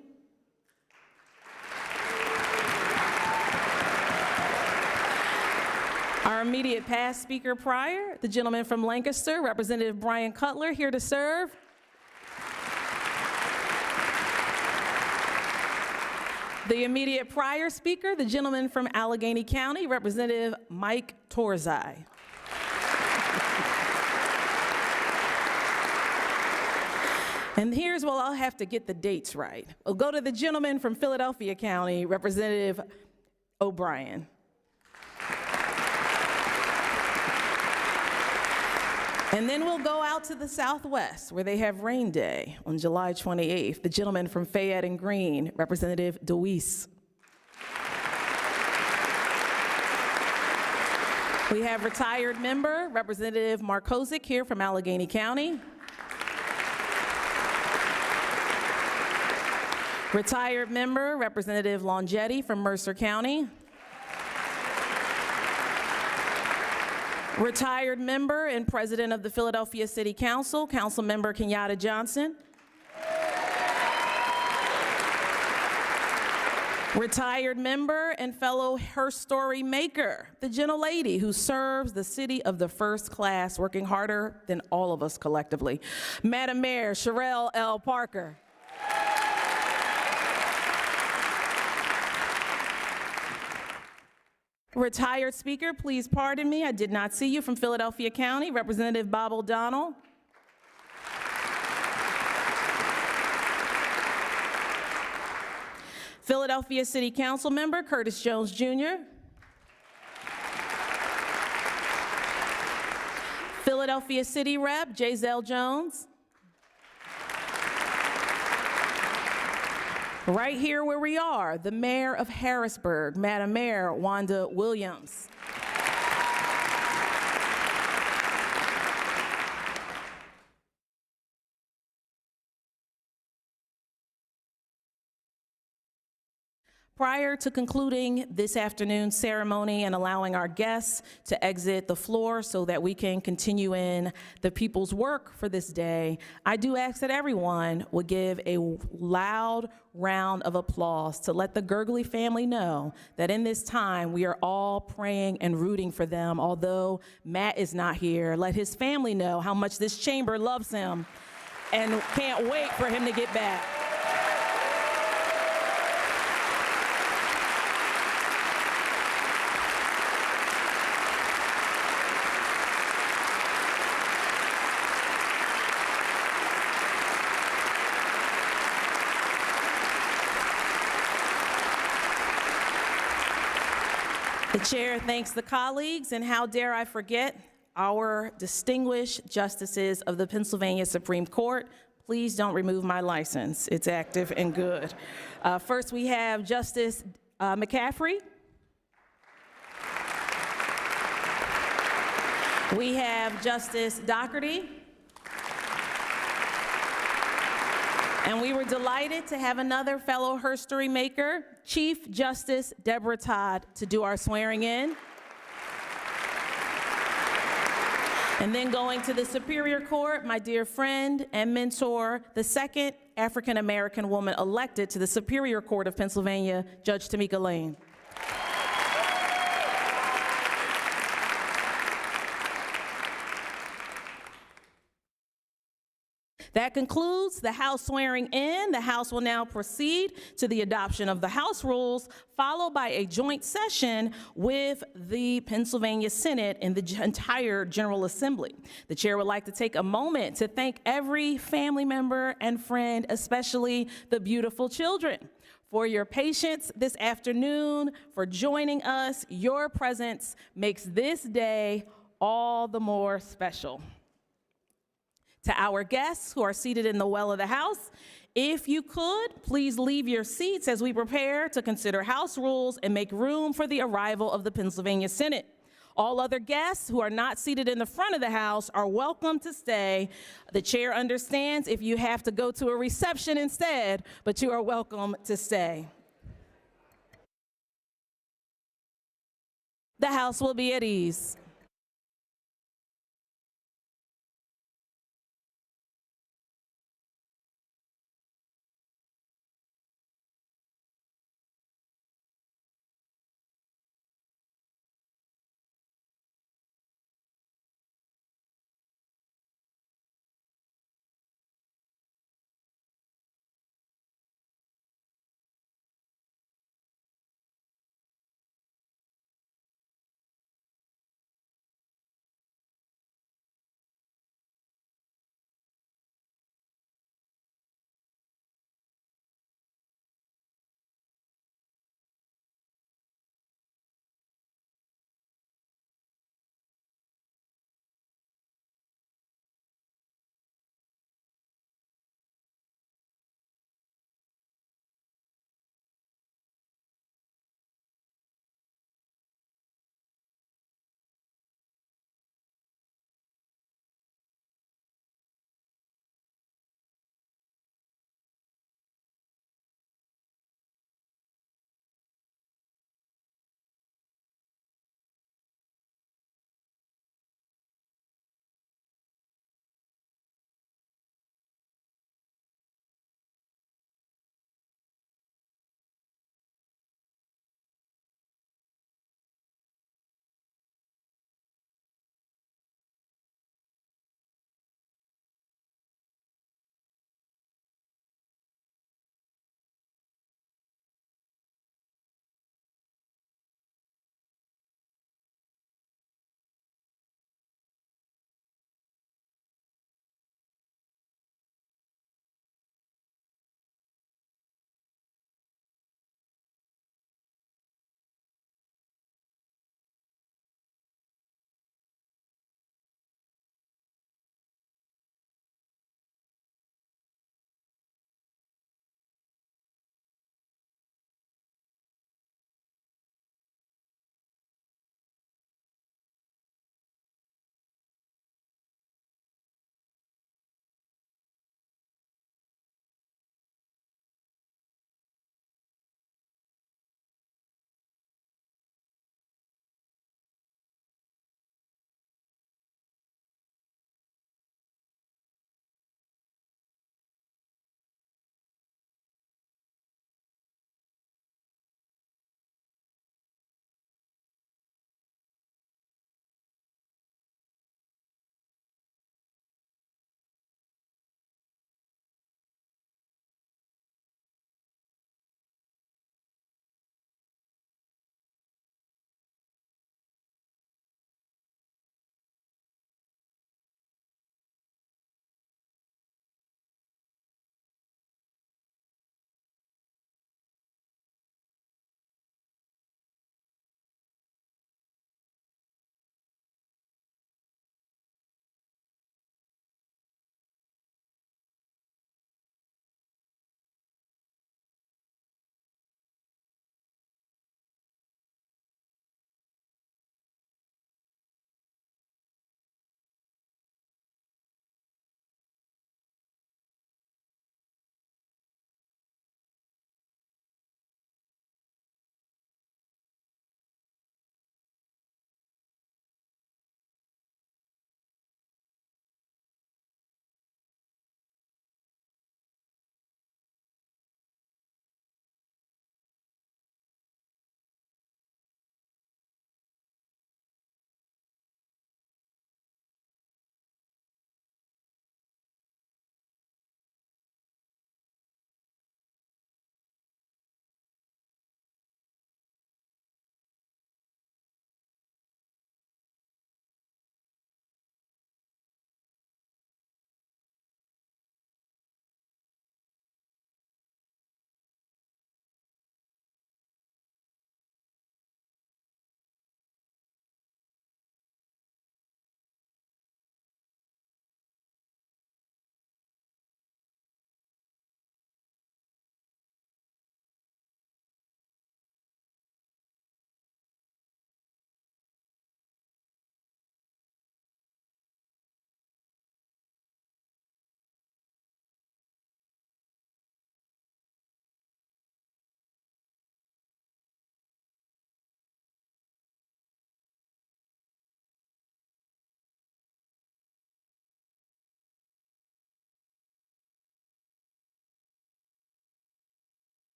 Our immediate past speaker prior, the gentleman from Lancaster, Representative Brian Cutler, here to serve. The immediate prior speaker, the gentleman from Allegheny County, Representative Mike Torzai. And here's where I'll have to get the dates right. We'll go to the gentleman from Philadelphia County, Representative O'Brien. And then we'll go out to the Southwest, where they have rain day on July 28th. The gentleman from Fayette and Greene, Representative DeWeese. We have retired member, Representative Markozik, here from Allegheny County. Retired member, Representative Longetti from Mercer County. Retired member and president of the Philadelphia City Council, Councilmember Kenyatta Johnson. Retired member and fellow Her Story maker, the gentlelady who serves the city of the first class, working harder than all of us collectively, Madam Mayor Sherelle L. Parker. Retired speaker, please pardon me, I did not see you, from Philadelphia County, Representative Bob O'Donnell. Philadelphia City Council member Curtis Jones Jr. Philadelphia City Rep Giselle Jones. Right here where we are, the Mayor of Harrisburg, Madam Mayor Wanda Williams. Prior to concluding this afternoon's ceremony and allowing our guests to exit the floor so that we can continue in the people's work for this day, I do ask that everyone would give a loud round of applause to let the Gurgley family know that in this time we are all praying and rooting for them. Although Matt is not here, let his family know how much this chamber loves him and can't wait for him to get back. The chair thanks the colleagues, and how dare I forget our distinguished justices of the Pennsylvania Supreme Court. Please don't remove my license. It's active and good. First, we have Justice McCaffrey. We have Justice Doherty. And we were delighted to have another fellow history maker, Chief Justice Deborah Todd, to do our swearing in. And then going to the Superior Court, my dear friend and mentor, the second African-American woman elected to the Superior Court of Pennsylvania, Judge Tamika Lane. That concludes the House swearing in. The House will now proceed to the adoption of the House rules, followed by a joint session with the Pennsylvania Senate and the entire General Assembly. The chair would like to take a moment to thank every family member and friend, especially the beautiful children, for your patience this afternoon, for joining us. Your presence makes this day all the more special. To our guests who are seated in the well of the House, if you could, please leave your seats as we prepare to consider House rules and make room for the arrival of the Pennsylvania Senate. All other guests who are not seated in the front of the House are welcome to stay. The chair understands if you have to go to a reception instead, but you are welcome to stay. The House will be at ease.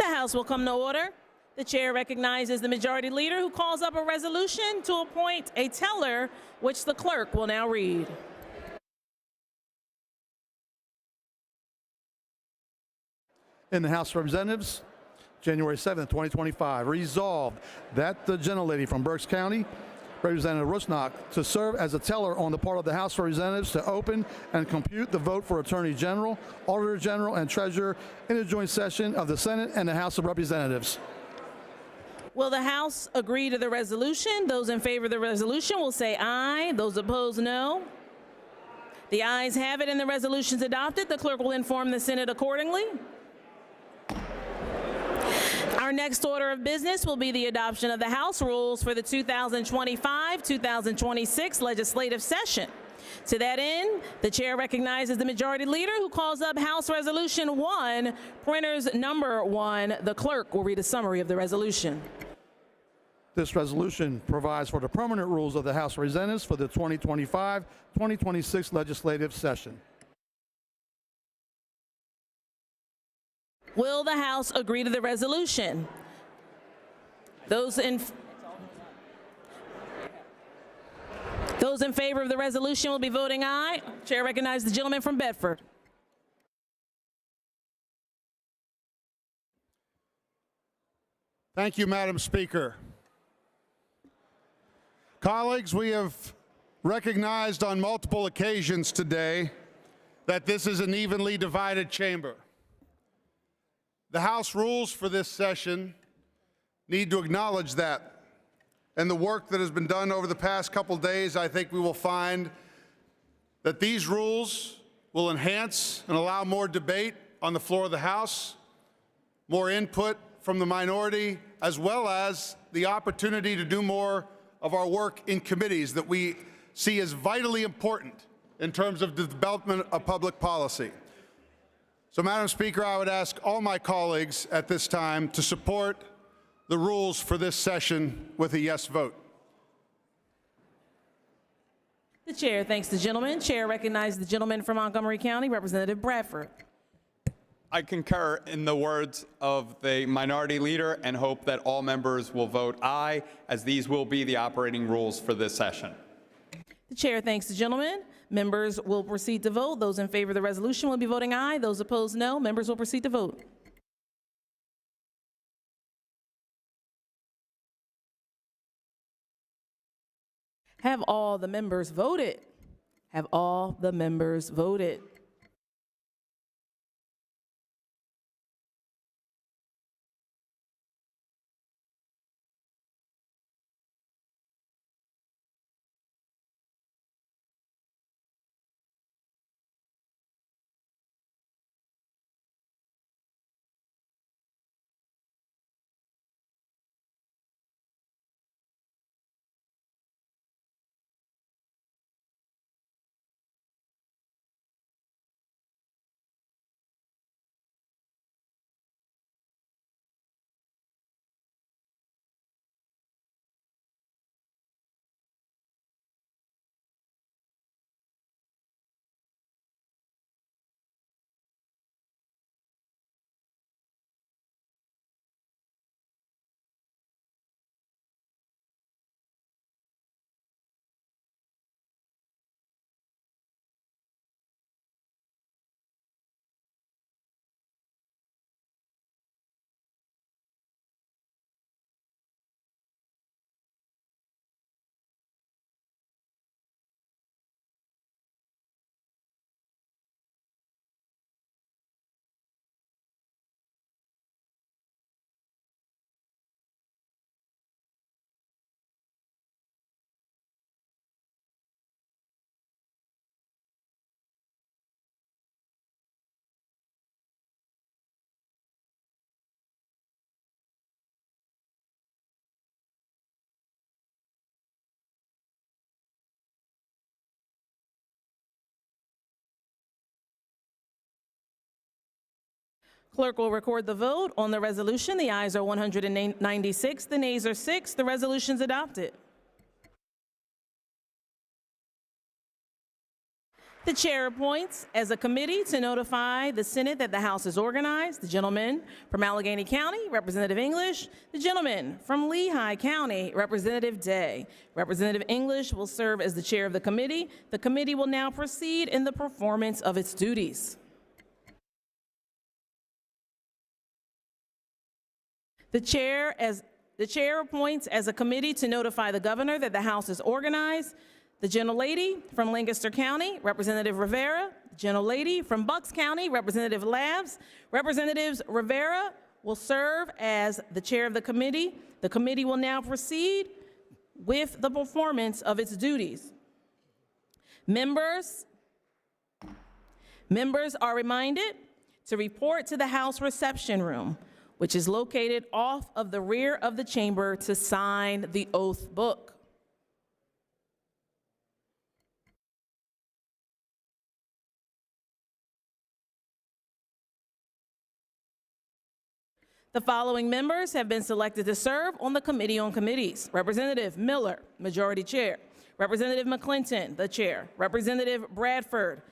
House will come to order. The chair recognizes the majority leader who calls up a resolution to appoint a teller, which the clerk will now read. In the House of Representatives, January 7th, 2025, resolved that the gentlelady from Berks County, Representative Rusnak, to serve as a teller on the part of the House of Representatives to open and compute the vote for Attorney General, Auditor General, and Treasurer in a joint session of the Senate and the House of Representatives. Will the House agree to the resolution? Those in favor of the resolution will say aye. Those opposed, no. The ayes have it and the resolution is adopted. The clerk will inform the Senate accordingly. Our next order of business will be the adoption of the House rules for the 2025-2026 legislative session. To that end, the chair recognizes the majority leader who calls up House Resolution 1, printers number 1. The clerk will read a summary of the resolution. This resolution provides for the permanent rules of the House of Representatives for the 2025-2026 legislative session. Will the House agree to the resolution? Those in favor of the resolution will be voting aye. Chair recognizes the gentleman from Bedford. Thank you, Madam Speaker. Colleagues, we have recognized on multiple occasions today that this is an evenly divided chamber. The House rules for this session need to acknowledge that. And the work that has been done over the past couple days, I think we will find that these rules will enhance and allow more debate on the floor of the House, more input from the minority, as well as the opportunity to do more of our work in committees that we see as vitally important in terms of the development of public policy. So, Madam Speaker, I would ask all my colleagues at this time to support the rules for this session with a yes vote. The chair thanks the gentleman. Chair recognizes the gentleman from Montgomery County, Representative Bradford. I concur in the words of the minority leader and hope that all members will vote aye, as these will be the operating rules for this session. The chair thanks the gentleman. Members will proceed to vote. Those in favor of the resolution will be voting aye. Those opposed, no. Members will proceed to vote. Have all the members voted? Have all the members voted? Clerk will record the vote on the resolution. The ayes are 196, the nays are 6. The resolution is adopted. The chair appoints as a committee to notify the Senate that the House is organized. The gentleman from Allegheny County, Representative English. The gentleman from Lehigh County, Representative Day. Representative English will serve as the chair of the committee. The committee will now proceed in the performance of its duties. The chair appoints as a committee to notify the governor that the House is organized. The gentlelady from Lancaster County, Representative Rivera. The gentlelady from Bucks County, Representative Labs. Representatives Rivera will serve as the chair of the committee. The committee will now proceed with the performance of its duties. Members are reminded to report to the House reception room, which is located off of the rear of the chamber, to sign the oath book. The following members have been selected to serve on the Committee on Committees. Representative Miller, Majority Chair. Representative McClinton, the Chair. Representative Bradford.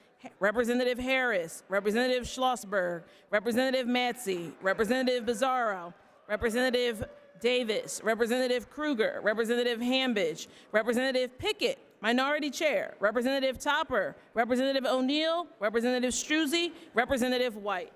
Representative Harris. Representative Schlossberg. Representative Matzey. Representative Bizzaro. Representative Davis. Representative Kruger. Representative Hambidge. Representative Pickett, Minority Chair. Representative Topper. Representative O'Neill. Representative Struzzi. Representative White.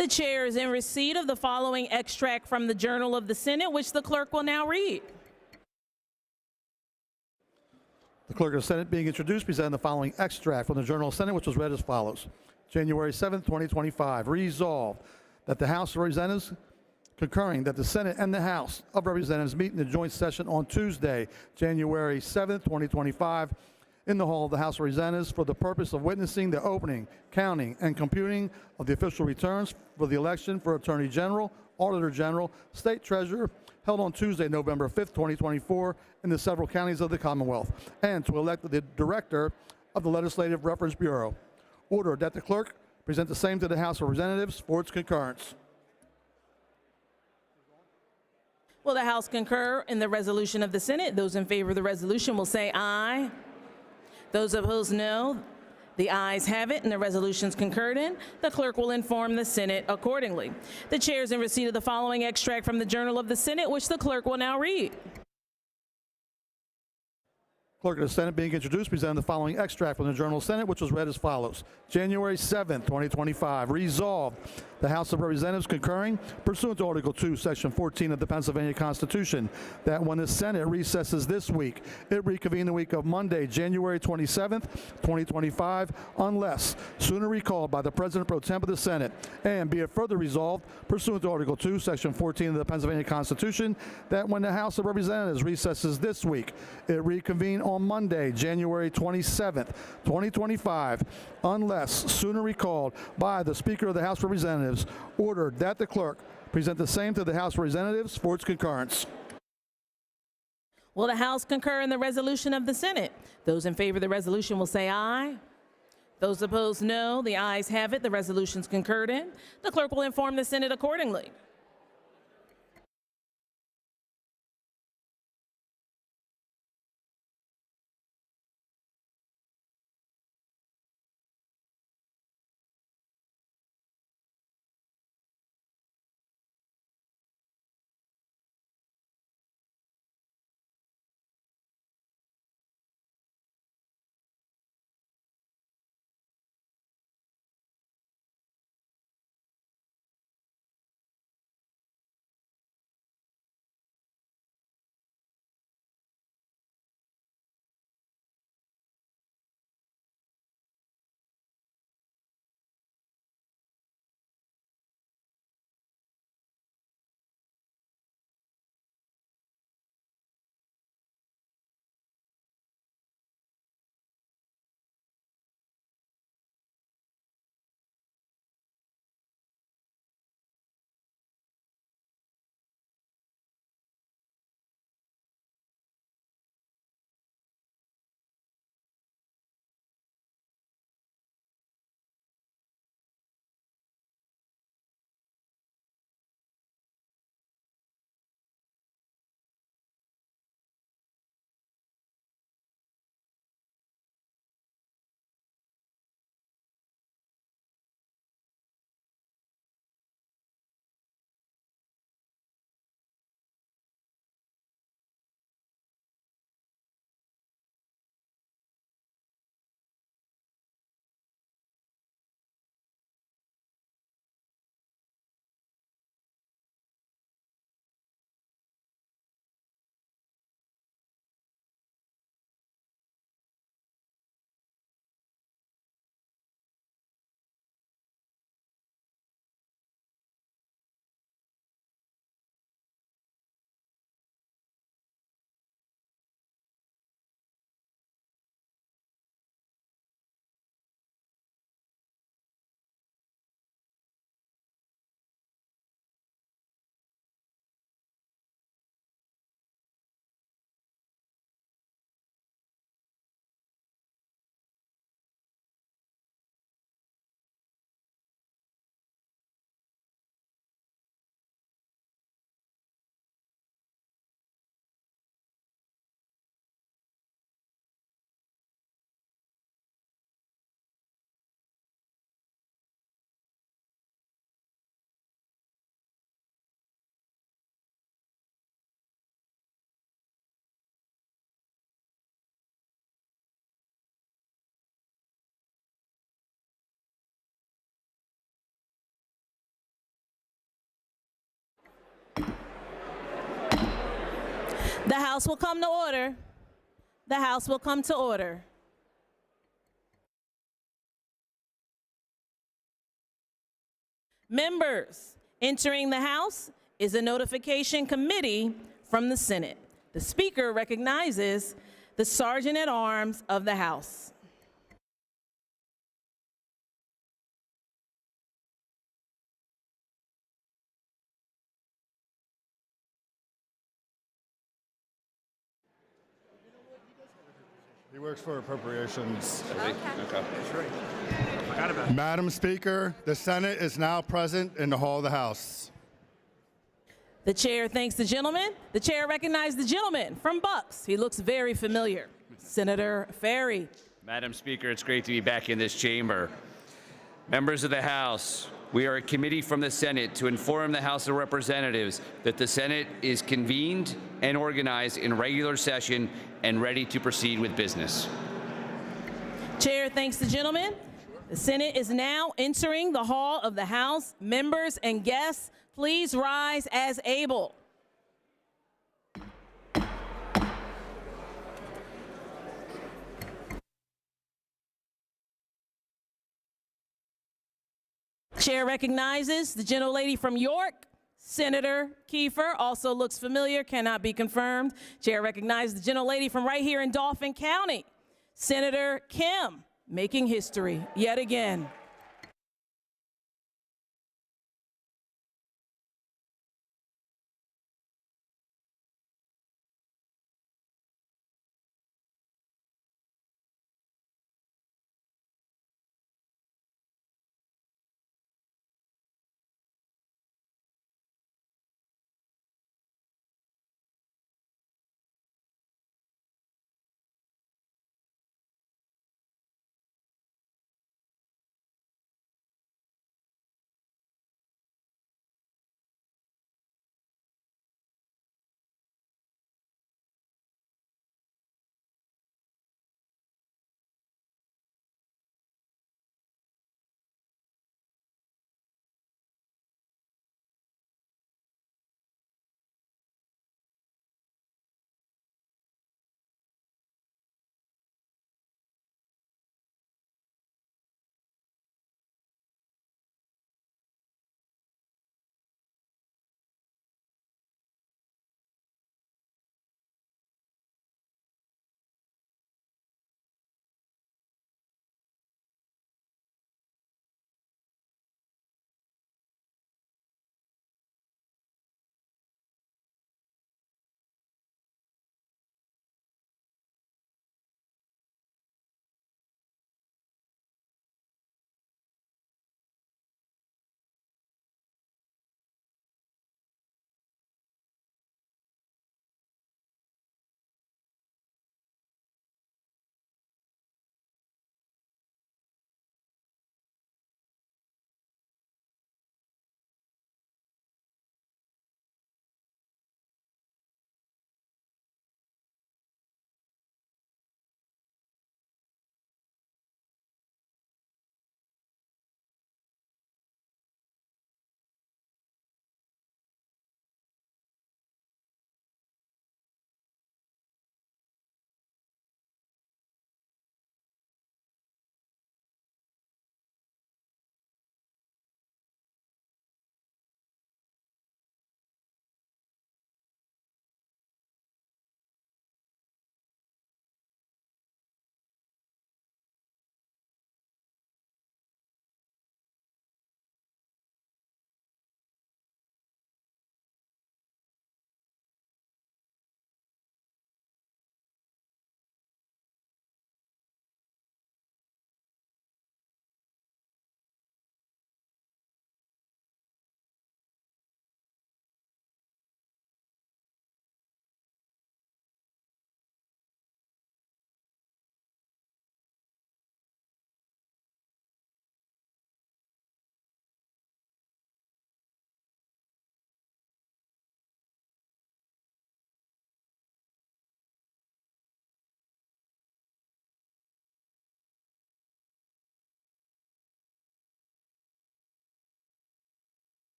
The chair is in receipt of the following extract from the Journal of the Senate, which the clerk will now read. The clerk of the Senate being introduced, presenting the following extract from the Journal of the Senate, which was read as follows. January 7th, 2025. Resolved that the House of Representatives concurring that the Senate and the House of Representatives meet in a joint session on Tuesday, January 7th, 2025, in the hall of the House of Representatives for the purpose of witnessing the opening, counting, and computing of the official returns for the election for Attorney General, Auditor General, State Treasurer, held on Tuesday, November 5th, 2024, in the several counties of the Commonwealth, and to elect the Director of the Legislative Reference Bureau. Order that the clerk present the same to the House of Representatives for its concurrence. Will the House concur in the resolution of the Senate? Those in favor of the resolution will say aye. Those opposed, no. The ayes have it, and the resolution is concurred in. The clerk will inform the Senate accordingly. The chair is in receipt of the following extract from the Journal of the Senate, which the clerk will now read. Clerk of the Senate being introduced, presenting the following extract from the Journal of the Senate, which was read as follows. January 7th, 2025. Resolved, the House of Representatives concurring, pursuant to Article 2, Section 14 of the Pennsylvania Constitution, that when the Senate recesses this week, it reconvene the week of Monday, January 27th, 2025, unless sooner recalled by the President Pro Tem of the Senate, and be it further resolved, pursuant to Article 2, Section 14 of the Pennsylvania Constitution, that when the House of Representatives recesses this week, it reconvene on Monday, January 27th, 2025, unless sooner recalled by the Speaker of the House of Representatives, ordered that the clerk present the same to the House of Representatives for its concurrence. Will the House concur in the resolution of the Senate? Those in favor of the resolution will say aye. Those opposed, no. The ayes have it. The resolution is concurred in. The clerk will inform the Senate accordingly. The House will come to order. The House will come to order. Members, entering the House is a notification committee from the Senate. The Speaker recognizes the Sergeant at Arms of the House. He works for Appropriations. Okay. Madam Speaker, the Senate is now present in the hall of the House. The chair thanks the gentleman. The chair recognizes the gentleman from Bucks. He looks very familiar. Senator Ferry. Madam Speaker, it's great to be back in this chamber. Members of the House, we are a committee from the Senate to inform the House of Representatives that the Senate is convened and organized in regular session and ready to proceed with business. Chair thanks the gentleman. The Senate is now entering the hall of the House. Members and guests, please rise as able. Chair recognizes the gentlelady from York, Senator Kiefer, also looks familiar, cannot be confirmed. Chair recognizes the gentlelady from right here in Dauphin County, Senator Kim, making history yet again.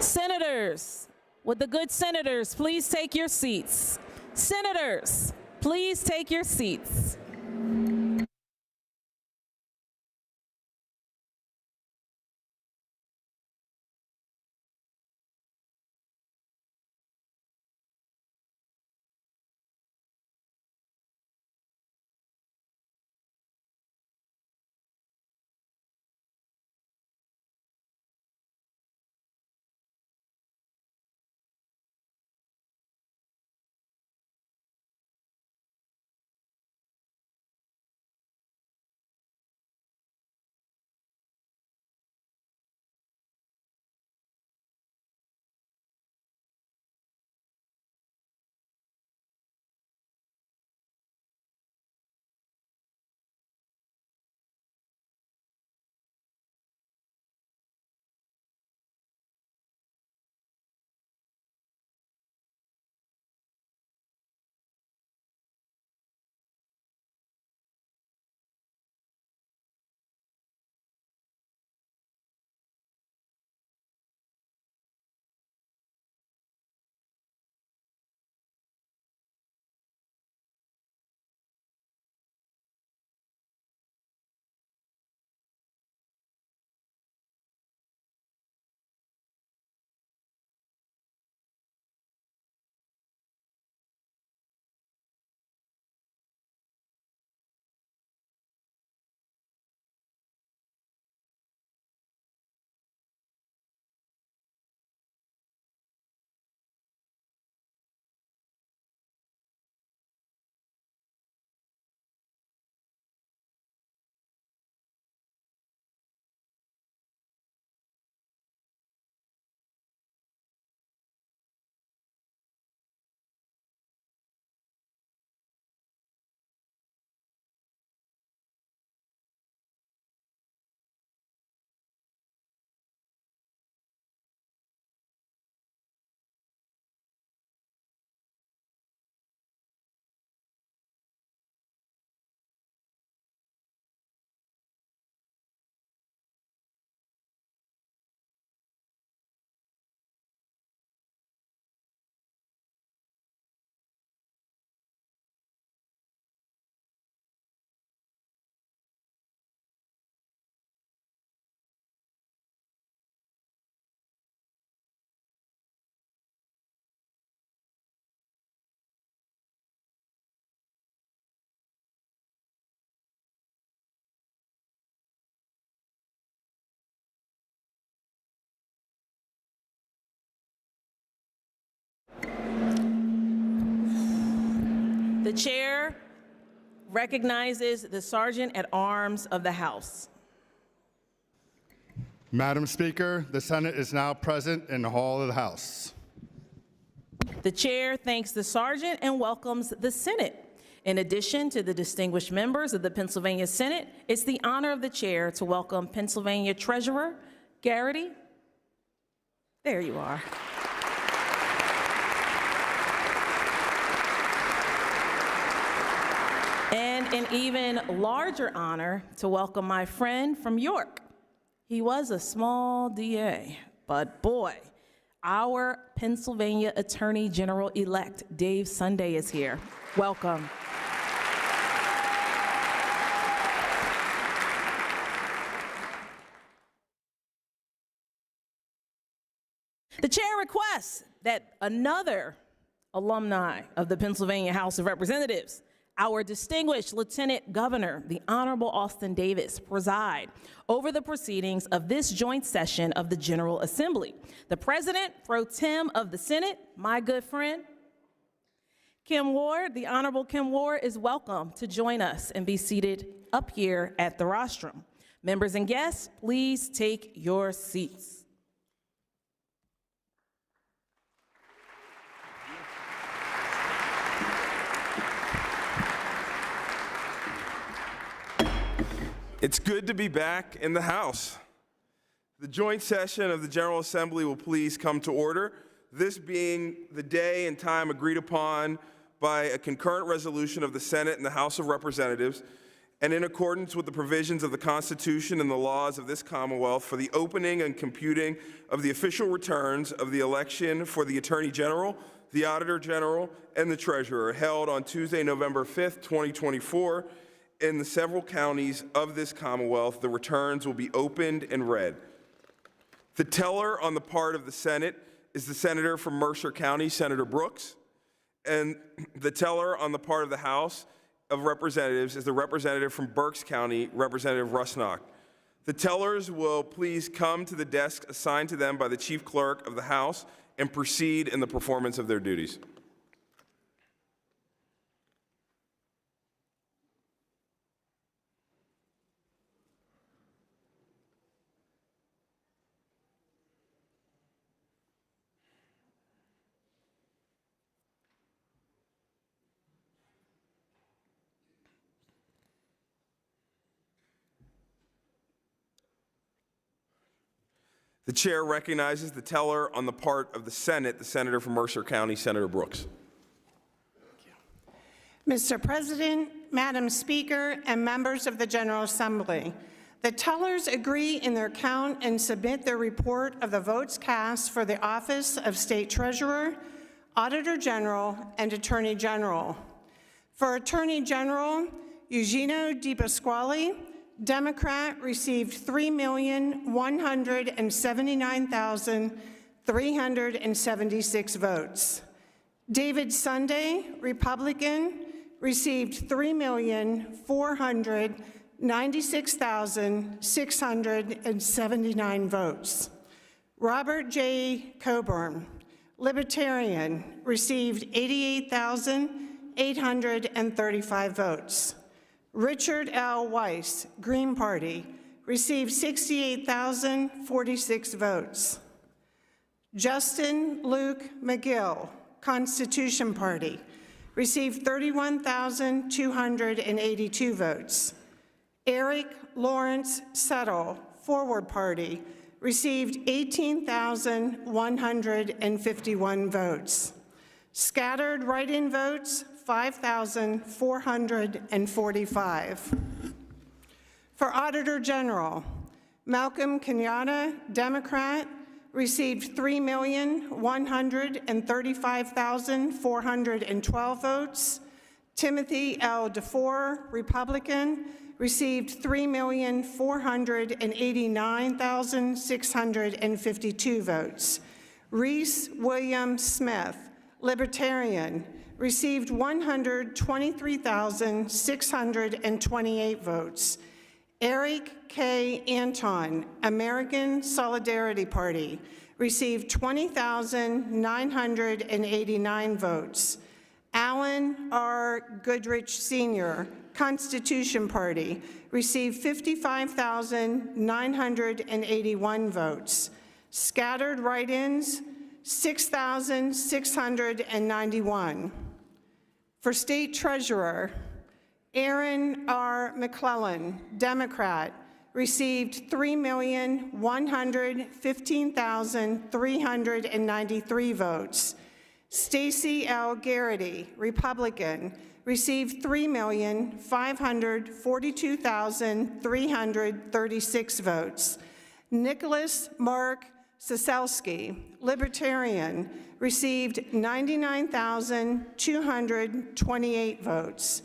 Senators, would the good senators please take your seats? Senators, please take your seats. The chair recognizes the Sergeant at Arms of the House. Madam Speaker, the Senate is now present in the hall of the House. The chair thanks the Sergeant and welcomes the Senate. In addition to the distinguished members of the Pennsylvania Senate, it's the honor of the chair to welcome Pennsylvania Treasurer Garrity. There you are. And an even larger honor to welcome my friend from York. He was a small DA, but boy, our Pennsylvania Attorney General-elect Dave Sunday is here. Welcome. The chair requests that another alumni of the Pennsylvania House of Representatives, our distinguished Lieutenant Governor, the Honorable Austin Davis, preside over the proceedings of this joint session of the General Assembly. The President Pro Tem of the Senate, my good friend, Kim Ward, the Honorable Kim Ward, is welcome to join us and be seated up here at the rostrum. Members and guests, please take your seats. It's good to be back in the House. The joint session of the General Assembly will please come to order, this being the day and time agreed upon by a concurrent resolution of the Senate and the House of Representatives, and in accordance with the provisions of the Constitution and the laws of this Commonwealth, for the opening and computing of the official returns of the election for the Attorney General, the Auditor General, and the Treasurer, held on Tuesday, November 5th, 2024, in the several counties of this Commonwealth. The returns will be opened and read. The teller on the part of the Senate is the Senator from Mercer County, Senator Brooks, and the teller on the part of the House of Representatives is the representative from Berks County, Representative Rusnock. The tellers will please come to the desk assigned to them by the Chief Clerk of the House and proceed in the performance of their duties. The chair recognizes the teller on the part of the Senate, the Senator from Mercer County, Senator Brooks. Mr. President, Madam Speaker, and members of the General Assembly, the tellers agree in their count and submit their report of the votes cast for the office of State Treasurer, Auditor General, and Attorney General. For Attorney General, Eugenio Di Pasquale, Democrat, received 3,179,376 votes. David Sunday, Republican, received 3,496,679 votes. Robert J. Coburn, Libertarian, received 88,835 votes. Richard L. Weiss, Green Party, received 68,046 votes. Justin Luke McGill, Constitution Party, received 31,282 votes. Eric Lawrence Settle, Forward Party, received 18,151 votes. Scattered write-in votes, 5,445. For Auditor General, Malcolm Kenyatta, Democrat, received 3,135,412 votes. Timothy L. DeFore, Republican, received 3,489,652 votes. Reese William Smith, Libertarian, received 123,628 votes. Eric K. Anton, American Solidarity Party, received 20,989 votes. Alan R. Goodrich Sr., Constitution Party, received 55,981 votes. Scattered write-ins, 6,691. For State Treasurer, Aaron R. McClellan, Democrat, received 3,115,393 votes. Stacy L. Garrity, Republican, received 3,542,336 votes. Nicholas Mark Soselsky, Libertarian, received 99,228 votes.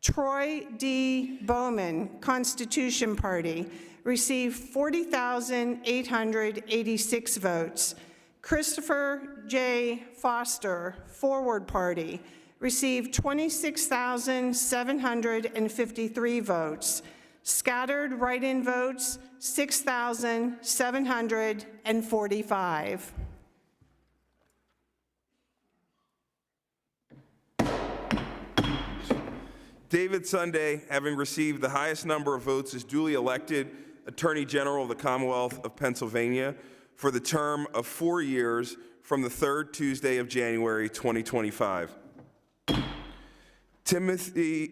Troy D. Bowman, Constitution Party, received 40,886 votes. Christopher J. Foster, Forward Party, received 26,753 votes. Scattered write-in votes, 6,745. David Sunday, having received the highest number of votes, is duly elected Attorney General of the Commonwealth of Pennsylvania for the term of 4 years from the third Tuesday of January 2025. Timothy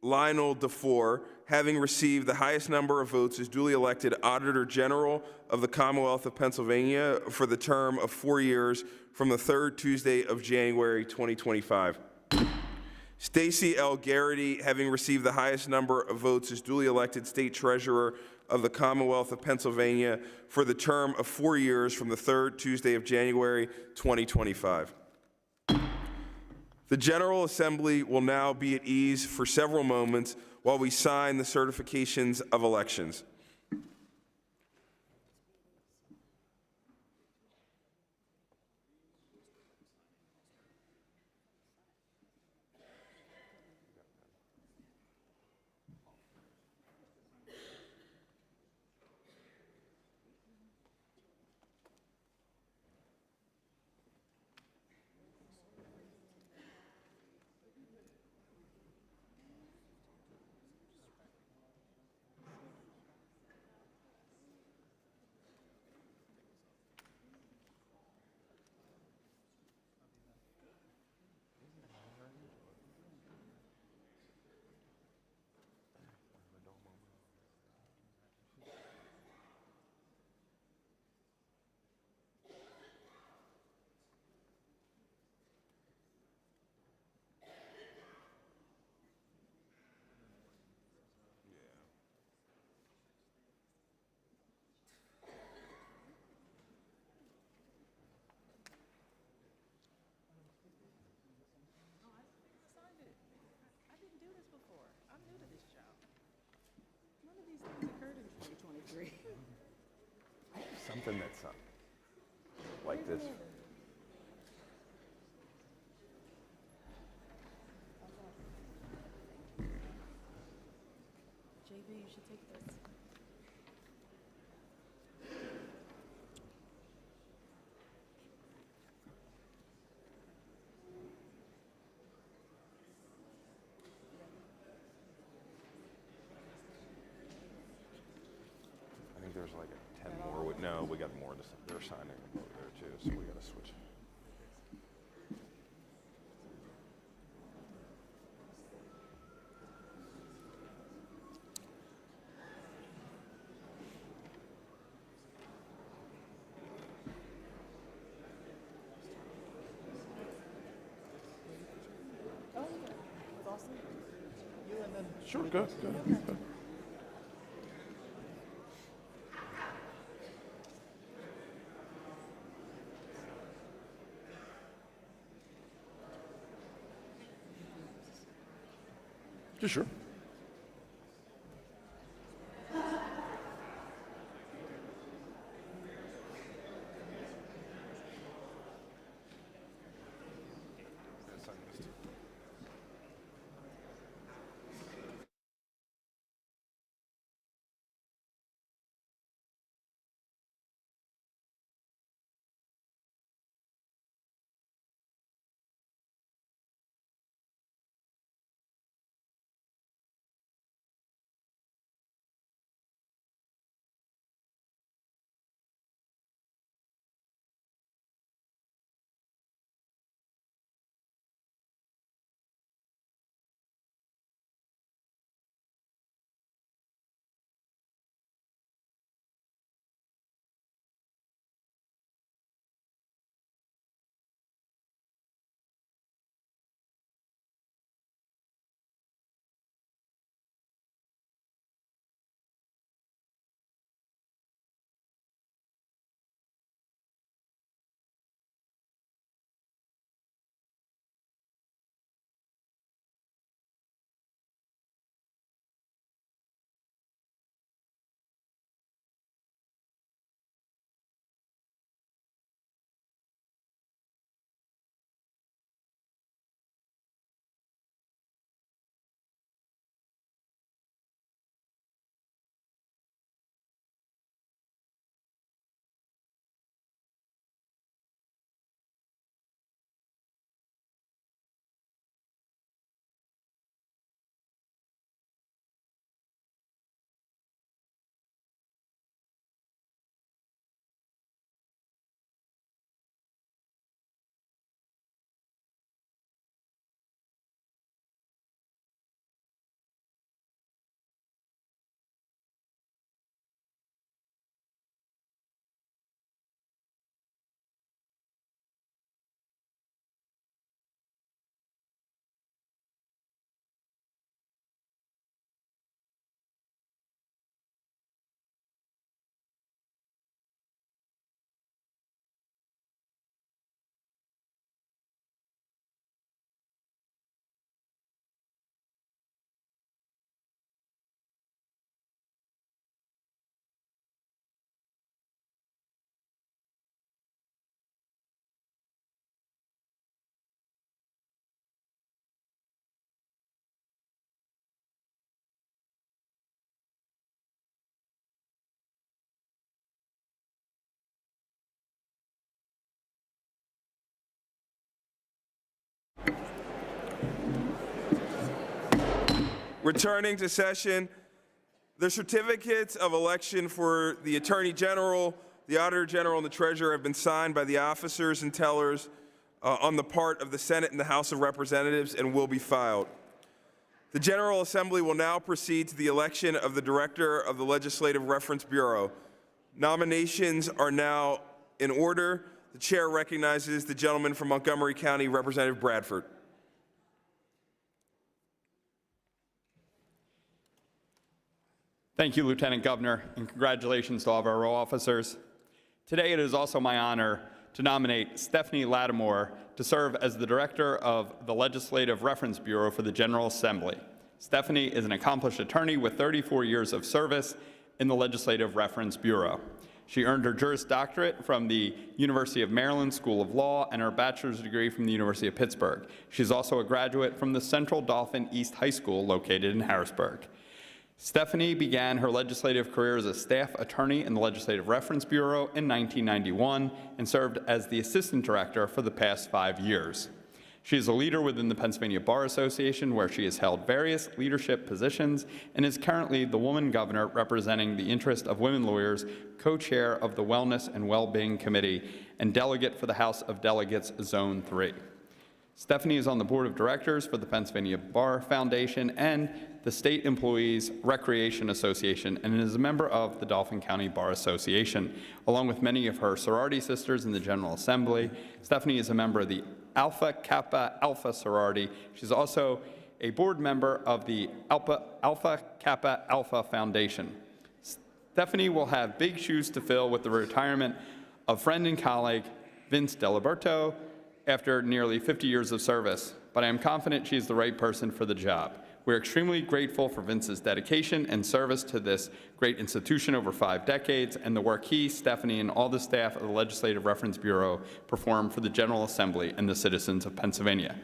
Lionel DeFore, having received the highest number of votes, is duly elected Auditor General of the Commonwealth of Pennsylvania for the term of 4 years from the third Tuesday of January 2025. Stacy L. Garrity, having received the highest number of votes, is duly elected State Treasurer of the Commonwealth of Pennsylvania for the term of 4 years from the third Tuesday of January 2025. The General Assembly will now be at ease for several moments while we sign the certifications of elections. Something that's like this. JB, you should take this. I think there's like 10 more. No, we got more. They're signing them over there too, so we got to switch. Sure, go. Sure. Returning to session, the certificates of election for the Attorney General, the Auditor General, and the Treasurer have been signed by the officers and tellers on the part of the Senate and the House of Representatives and will be filed. The General Assembly will now proceed to the election of the Director of the Legislative Reference Bureau. Nominations are now in order. The Chair recognizes the gentleman from Montgomery County, Representative Bradford. Thank you, Lieutenant Governor, and congratulations to all of our row officers. Today, it is also my honor to nominate Stephanie Lattimore to serve as the Director of the Legislative Reference Bureau for the General Assembly. Stephanie is an accomplished attorney with 34 years of service in the Legislative Reference Bureau. She earned her Juris Doctorate from the University of Maryland School of Law and her bachelor's degree from the University of Pittsburgh. She's also a graduate from the Central Dauphin East High School located in Harrisburg. Stephanie began her legislative career as a staff attorney in the Legislative Reference Bureau in 1991 and served as the assistant director for the past 5 years. She is a leader within the Pennsylvania Bar Association, where she has held various leadership positions and is currently the woman governor representing the interest of women lawyers, co-chair of the Wellness and Well-Being Committee, and delegate for the House of Delegates Zone 3. Stephanie is on the board of directors for the Pennsylvania Bar Foundation and the State Employees Recreation Association, and is a member of the Dauphin County Bar Association. Along with many of her sorority sisters in the General Assembly, Stephanie is a member of the Alpha Kappa Alpha sorority. She's also a board member of the Alpha Kappa Alpha Foundation. Stephanie will have big shoes to fill with the retirement of friend and colleague Vince Diliberto after nearly 50 years of service, but I am confident she's the right person for the job. We're extremely grateful for Vince's dedication and service to this great institution over 5 decades and the work he, Stephanie, and all the staff of the Legislative Reference Bureau perform for the General Assembly and the citizens of Pennsylvania.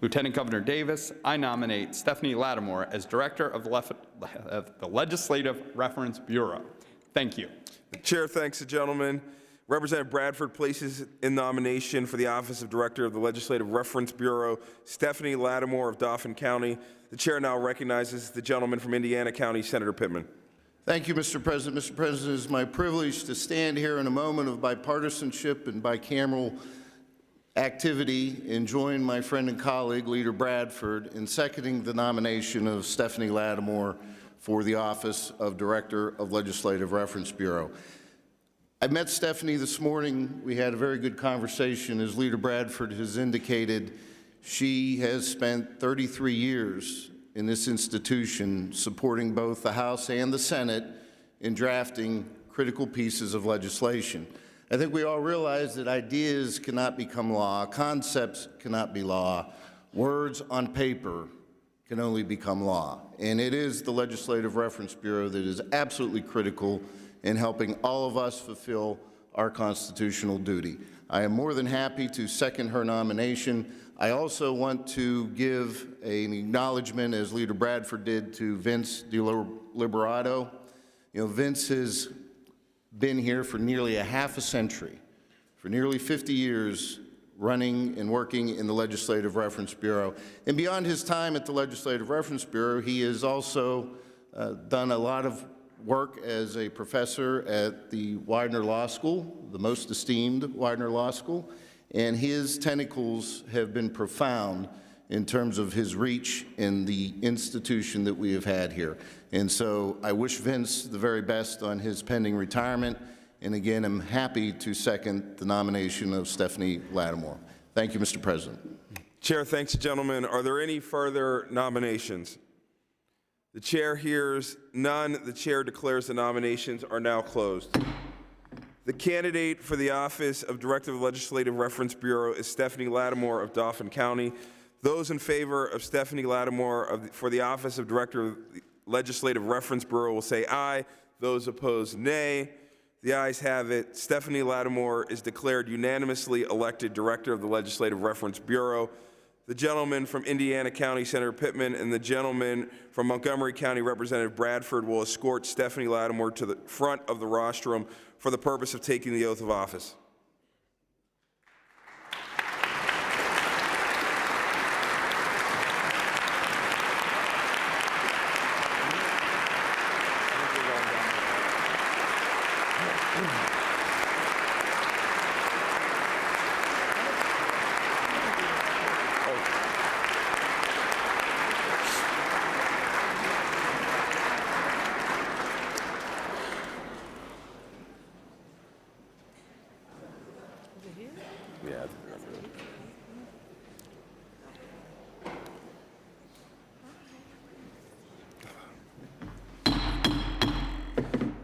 Lieutenant Governor Davis, I nominate Stephanie Lattimore as Director of the Legislative Reference Bureau. Thank you. The Chair thanks the gentleman. Representative Bradford places in nomination for the office of Director of the Legislative Reference Bureau Stephanie Lattimore of Dauphin County. The Chair now recognizes the gentleman from Indiana County, Senator Pittman. Thank you, Mr. President. Mr. President, it is my privilege to stand here in a moment of bipartisanship and bicameral activity and join my friend and colleague, Leader Bradford, in seconding the nomination of Stephanie Lattimore for the office of Director of Legislative Reference Bureau. I met Stephanie this morning. We had a very good conversation. As Leader Bradford has indicated, she has spent 33 years in this institution supporting both the House and the Senate in drafting critical pieces of legislation. I think we all realize that ideas cannot become law, concepts cannot be law, words on paper can only become law. And it is the Legislative Reference Bureau that is absolutely critical in helping all of us fulfill our constitutional duty. I am more than happy to second her nomination. I also want to give an acknowledgement, as Leader Bradford did, to Vince Diliberto. You know, Vince has been here for nearly a half a century, for nearly 50 years, running and working in the Legislative Reference Bureau. And beyond his time at the Legislative Reference Bureau, he has also done a lot of work as a professor at the Widener Law School, the most esteemed Widener Law School, and his tentacles have been profound in terms of his reach in the institution that we have had here. And so I wish Vince the very best on his pending retirement, and again, I'm happy to second the nomination of Stephanie Lattimore. Thank you, Mr. President. Chair thanks the gentleman. Are there any further nominations? The Chair hears none. The Chair declares the nominations are now closed. The candidate for the office of Director of the Legislative Reference Bureau is Stephanie Lattimore of Dauphin County. Those in favor of Stephanie Lattimore for the office of Director of the Legislative Reference Bureau will say aye. Those opposed, nay. The ayes have it. Stephanie Lattimore is declared unanimously elected Director of the Legislative Reference Bureau. The gentleman from Indiana County, Senator Pittman, and the gentleman from Montgomery County, Representative Bradford, will escort Stephanie Lattimore to the front of the rostrum for the purpose of taking the oath of office.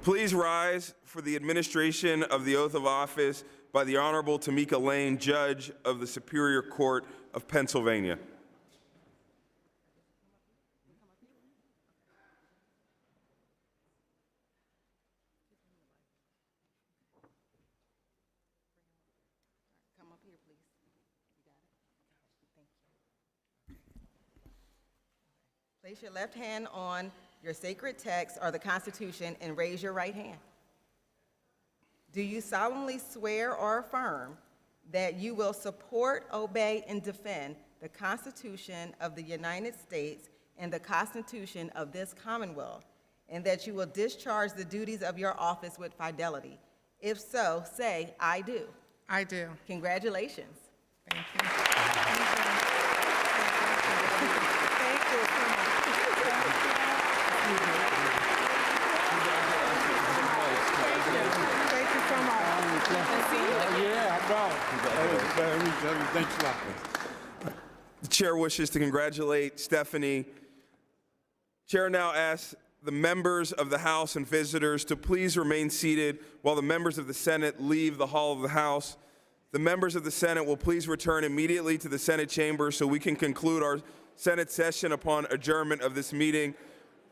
Please rise for the administration of the oath of office by the Honorable Tamika Lane, Judge of the Superior Court of Pennsylvania. Come up here, please. You got it? Thank you. Place your left hand on your sacred text or the Constitution and raise your right hand. Do you solemnly swear or affirm that you will support, obey, and defend the Constitution of the United States and the Constitution of this Commonwealth, and that you will discharge the duties of your office with fidelity? If so, say, "I do." I do. Congratulations. Thank you. Thank you so much. Thanks a lot. The chair wishes to congratulate Stephanie. Chair now asks the members of the House and visitors to please remain seated while the members of the Senate leave the hall of the House. The members of the Senate will please return immediately to the Senate chamber so we can conclude our Senate session upon adjournment of this meeting.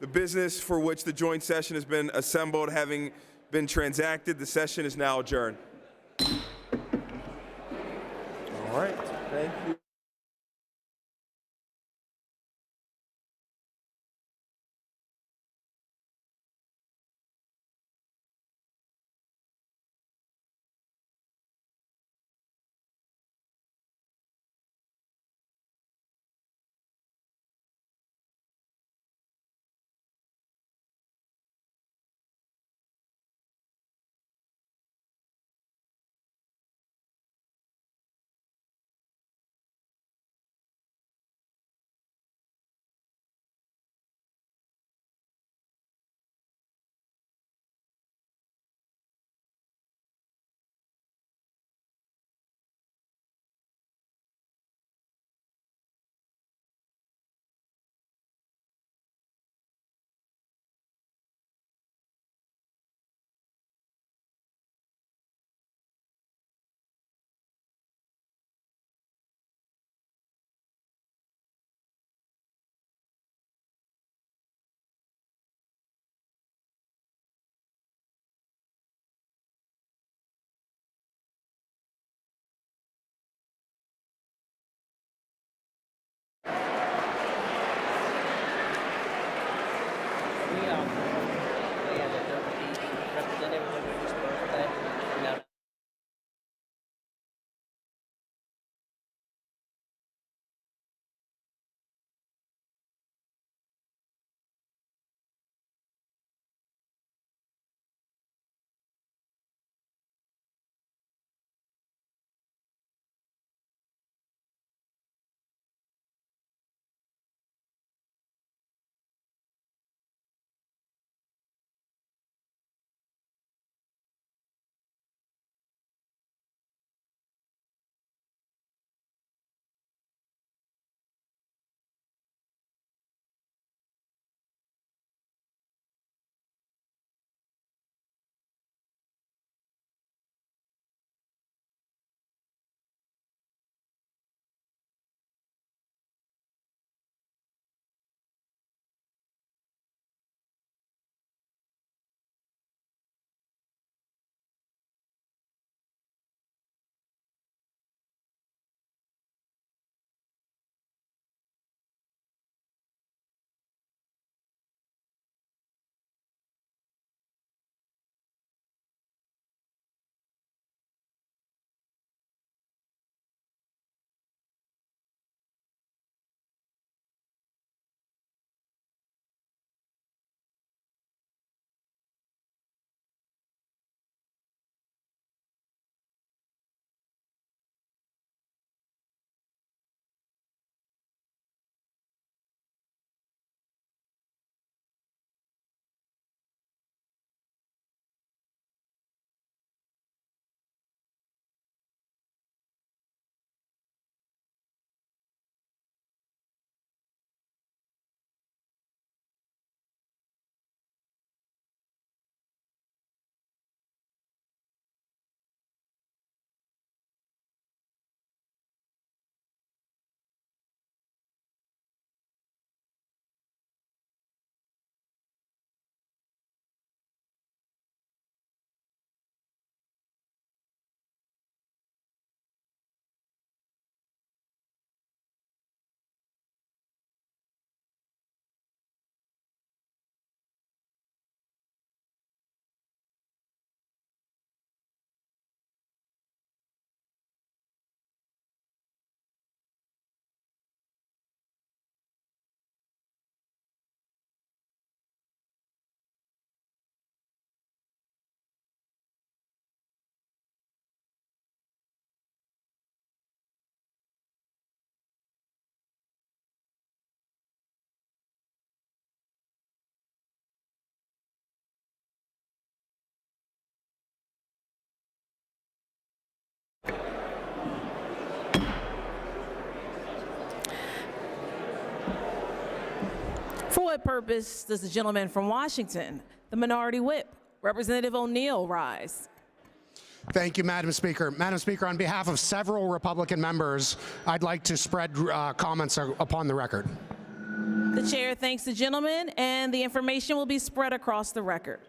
The business for which the joint session has been assembled having been transacted, the session is now adjourned. All right. Thank you. For what purpose does the gentleman from Washington, the Minority Whip, Representative O'Neill, rise? Thank you, Madam Speaker. Madam Speaker, on behalf of several Republican members, I'd like to spread comments upon the record. The chair thanks the gentleman, and the information will be spread across the record.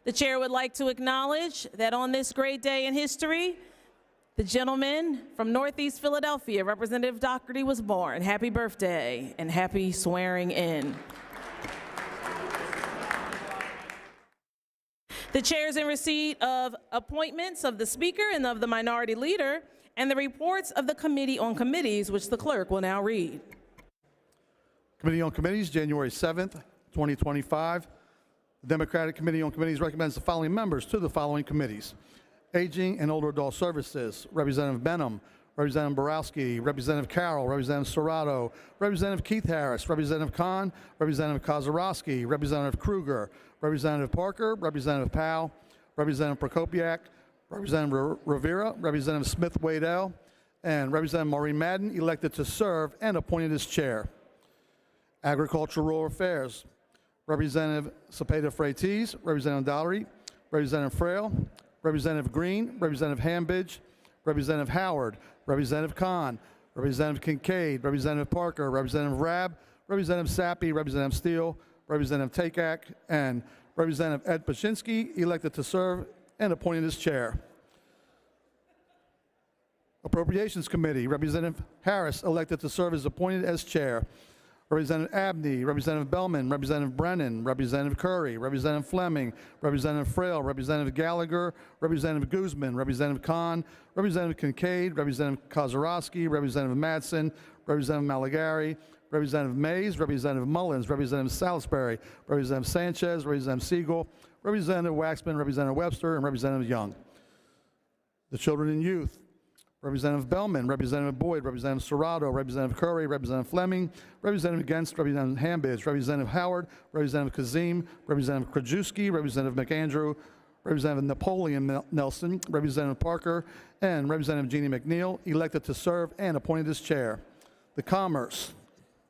The chair would like to acknowledge that on this great day in history, the gentleman from Northeast Philadelphia, Representative Doherty, was born. Happy birthday and happy swearing in. The chair is in receipt of appointments of the Speaker and of the Minority Leader and the reports of the Committee on Committees, which the clerk will now read. Committee on Committees, January 7th, 2025. The Democratic Committee on Committees recommends the following members to the following committees. Aging and Older Adult Services, Representative Benham, Representative Borowski, Representative Carroll, Representative Serrato, Representative Keith Harris, Representative Kahn, Representative Kozarowski, Representative Kruger, Representative Parker, Representative Powell, Representative Prokopiak, Representative Rivera, Representative Smith-Waddell, and Representative Maureen Madden, elected to serve and appointed as chair. Agricultural Rural Affairs, Representative Cepeda-Freites, Representative Daugherty, Representative Frail, Representative Green, Representative Hambidge, Representative Howard, Representative Kahn, Representative Kincaid, Representative Parker, Representative Rabb, Representative Sappi, Representative Steele, Representative Takak, and Representative Ed Paczynski, elected to serve and appointed as chair. Appropriations Committee, Representative Harris, elected to serve as appointed as chair. Representative Abney, Representative Bellman, Representative Brennan, Representative Curry, Representative Fleming, Representative Frail, Representative Gallagher, Representative Guzman, Representative Kahn, Representative Kincaid, Representative Kozarowski, Representative Madsen, Representative Maligari, Representative Mays, Representative Mullins, Representative Salisbury, Representative Sanchez, Representative Siegel, Representative Waxman, Representative Webster, and Representative Young. The Children and Youth, Representative Bellman, Representative Boyd, Representative Serrato, Representative Curry, Representative Fleming, Representative Genst, Representative Hambidge, Representative Howard, Representative Kazim, Representative Krajewski, Representative McAndrew, Representative Napoleon Nelson, Representative Parker, and Representative Jeannie McNeil, elected to serve and appointed as chair. The Commerce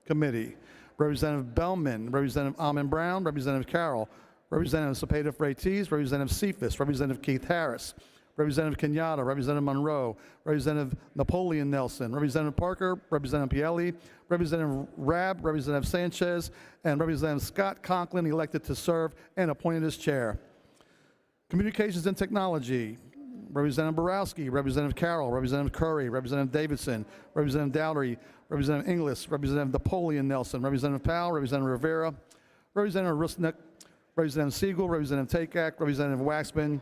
Committee, Representative Bellman, Representative Almond Brown, Representative Carroll, Representative Cepeda-Freites, Representative Cephas, Representative Keith Harris, Representative Kenyatta, Representative Monroe, Representative Napoleon Nelson, Representative Parker, Representative Pielli, Representative Rabb, Representative Sanchez, and Representative Scott Conklin, elected to serve and appointed as chair. Communications and Technology, Representative Borowski, Representative Carroll, Representative Curry, Representative Davidson, Representative Daugherty, Representative Inglis, Representative Napoleon Nelson, Representative Powell, Representative Rivera, Representative Rusnick, Representative Siegel, Representative Takak, Representative Waxman,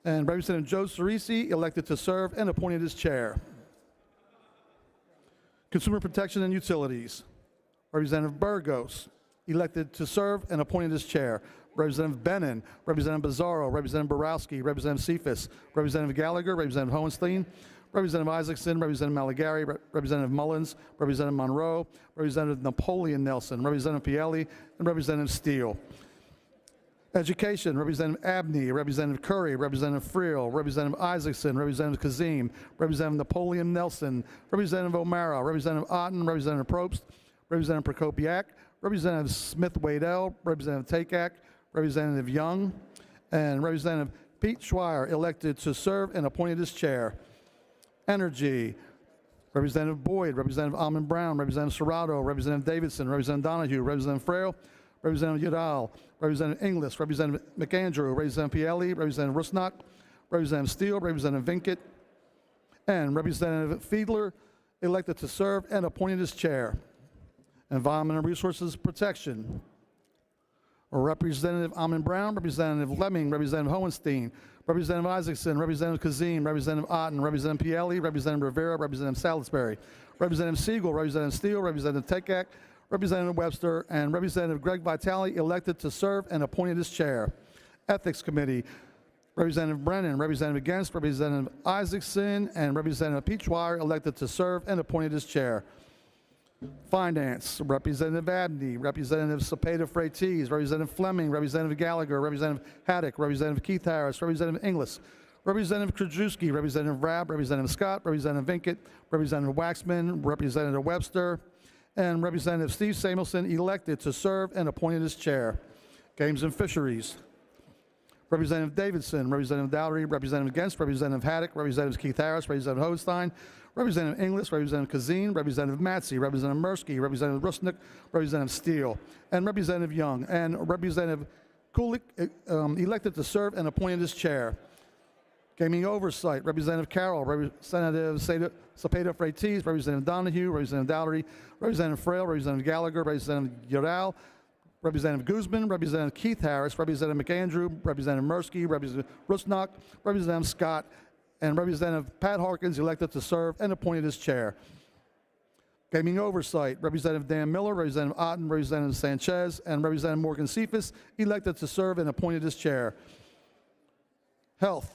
and Representative Joe Cerisi, elected to serve and appointed as chair. Consumer Protection and Utilities, Representative Burgos, elected to serve and appointed as chair. Representative Bennon, Representative Bizzarro, Representative Borowski, Representative Cephas, Representative Gallagher, Representative Hohenstein, Representative Isaacson, Representative Maligari, Representative Mullins, Representative Monroe, Representative Napoleon Nelson, Representative Pielli, and Representative Steele. Education, Representative Abney, Representative Curry, Representative Friel, Representative Isaacson, Representative Kazim, Representative Napoleon Nelson, Representative O'Mara, Representative Otten, Representative Probst, Representative Prokopiak, Representative Smith-Waddell, Representative Takak, Representative Young, and Representative Pete Schweier, elected to serve and appointed as chair. Energy, Representative Boyd, Representative Almond Brown, Representative Serrato, Representative Davidson, Representative Donahue, Representative Frail, Representative Udall, Representative Inglis, Representative McAndrew, Representative Pielli, Representative Rusnak, Representative Steele, Representative Vinkett, and Representative Fiedler, elected to serve and appointed as chair. Environmental Resources Protection, Representative Almond Brown, Representative Fleming, Representative Hohenstein, Representative Isaacson, Representative Kazim, Representative Otten, Representative Pielli, Representative Rivera, Representative Salisbury, Representative Siegel, Representative Steele, Representative Takak, Representative Webster, and Representative Greg Vitale, elected to serve and appointed as chair. Ethics Committee, Representative Brennan, Representative Against, Representative Isaacson, and Representative Pete Schweier, elected to serve and appointed as chair. Finance, Representative Abney, Representative Cepeda-Freites, Representative Fleming, Representative Gallagher, Representative Haddock, Representative Keith Harris, Representative Inglis, Representative Krajewski, Representative Rabb, Representative Scott, Representative Vinkett, Representative Waxman, Representative Webster, and Representative Steve Samuelson elected to serve and appointed as chair. Games and Fisheries. Representative Davidson, Representative Dowdy, Representative Gens, Representative Haddock, Representative Keith Harris, Representative Hohenstein, Representative Inglis, Representative Kazin, Representative Matzey, Representative Mursky, Representative Rusnick, Representative Steele, and Representative Young, and Representative Kulik elected to serve and appointed as chair. Gaming Oversight, Representative Carroll, Representative Cepeda-Freitas, Representative Donahue, Representative Dowdy, Representative Frail, Representative Gallagher, Representative Udall, Representative Guzman, Representative Keith Harris, Representative McAndrew, Representative Mursky, Representative Rusnock, Representative Scott, and Representative Pat Harkins elected to serve and appointed as chair. Gaming Oversight, Representative Dan Miller, Representative Otten, Representative Sanchez, and Representative Morgan Cephas elected to serve and appointed as chair. Health,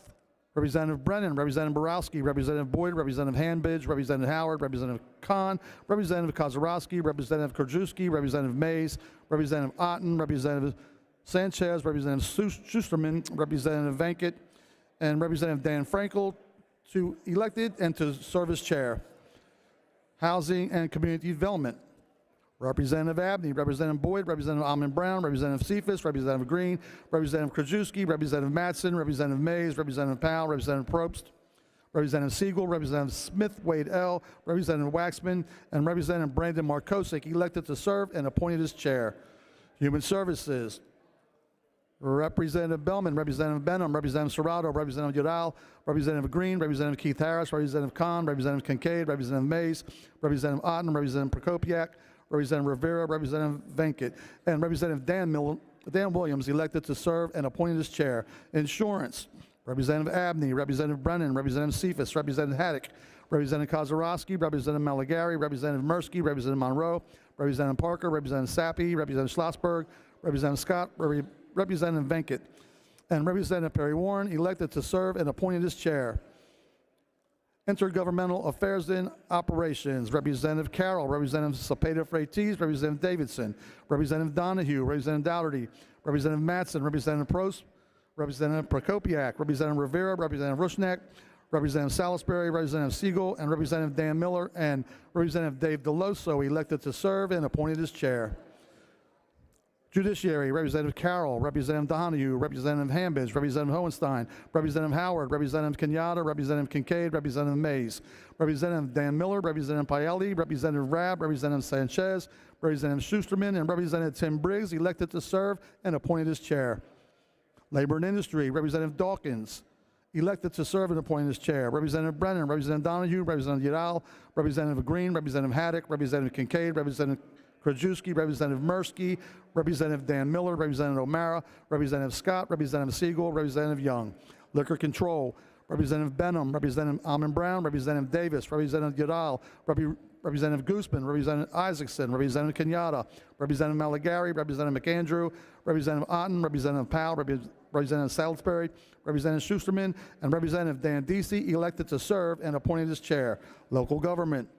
Representative Brennan, Representative Borowski, Representative Boyd, Representative Hanbidge, Representative Howard, Representative Kahn, Representative Kozarowski, Representative Krajewski, Representative Mays, Representative Otten, Representative Sanchez, Representative Schusterman, Representative Vinkett, and Representative Dan Frankel to elected and to serve as chair. Housing and Community Development. Representative Abney, Representative Boyd, Representative Almond Brown, Representative Cephas, Representative Green, Representative Krajewski, Representative Mattson, Representative Mays, Representative Powell, Representative Probst, Representative Siegel, Representative Smith Wade L., Representative Waxman, and Representative Brandon Markosik elected to serve and appointed as chair. Human Services. Representative Bellman, Representative Benham, Representative Serrato, Representative Udall, Representative Green, Representative Keith Harris, Representative Kahn, Representative Kincaid, Representative Mays, Representative Otten, Representative Prokopiak, Representative Rivera, Representative Vinkett, and Representative Dan Williams elected to serve and appointed as chair. Insurance. Representative Abney, Representative Brennan, Representative Cephas, Representative Haddock, Representative Kozarowski, Representative Malagari, Representative Mursky, Representative Monroe, Representative Parker, Representative Sappi, Representative Schlossberg, Representative Scott, Representative Vinkett, and Representative Perry Warren elected to serve and appointed as chair. Intergovernmental Affairs and Operations, Representative Carroll, Representative Cepeda-Freitas, Representative Davidson, Representative Donahue, Representative Dougherty, Representative Mattson, Representative Prost, Representative Prokopiak, Representative Rivera, Representative Rushneck, Representative Salisbury, Representative Siegel, and Representative Dan Miller, and Representative Dave Deloso elected to serve and appointed as chair. Judiciary, Representative Carroll, Representative Donahue, Representative Hanbidge, Representative Hohenstein, Representative Howard, Representative Kenyatta, Representative Kincaid, Representative Mays, Representative Dan Miller, Representative Paelli, Representative Rabb, Representative Sanchez, Representative Schusterman, and Representative Tim Briggs elected to serve and appointed as chair. Labor and Industry, Representative Dawkins, elected to serve and appointed as chair. Representative Brennan, Representative Donahue, Representative Udall, Representative Green, Representative Haddock, Representative Kincaid, Representative Krajewski, Representative Mursky, Representative Dan Miller, Representative O'Mara, Representative Scott, Representative Siegel, Representative Young. Liquor Control, Representative Benham, Representative Almond Brown, Representative Davis, Representative Udall, Representative Guzman, Representative Isaacson, Representative Kenyatta, Representative Malagari, Representative McAndrew, Representative Otten, Representative Powell, Representative Salisbury, Representative Schusterman, and Representative Dan Deasy elected to serve and appointed as chair. Local Government.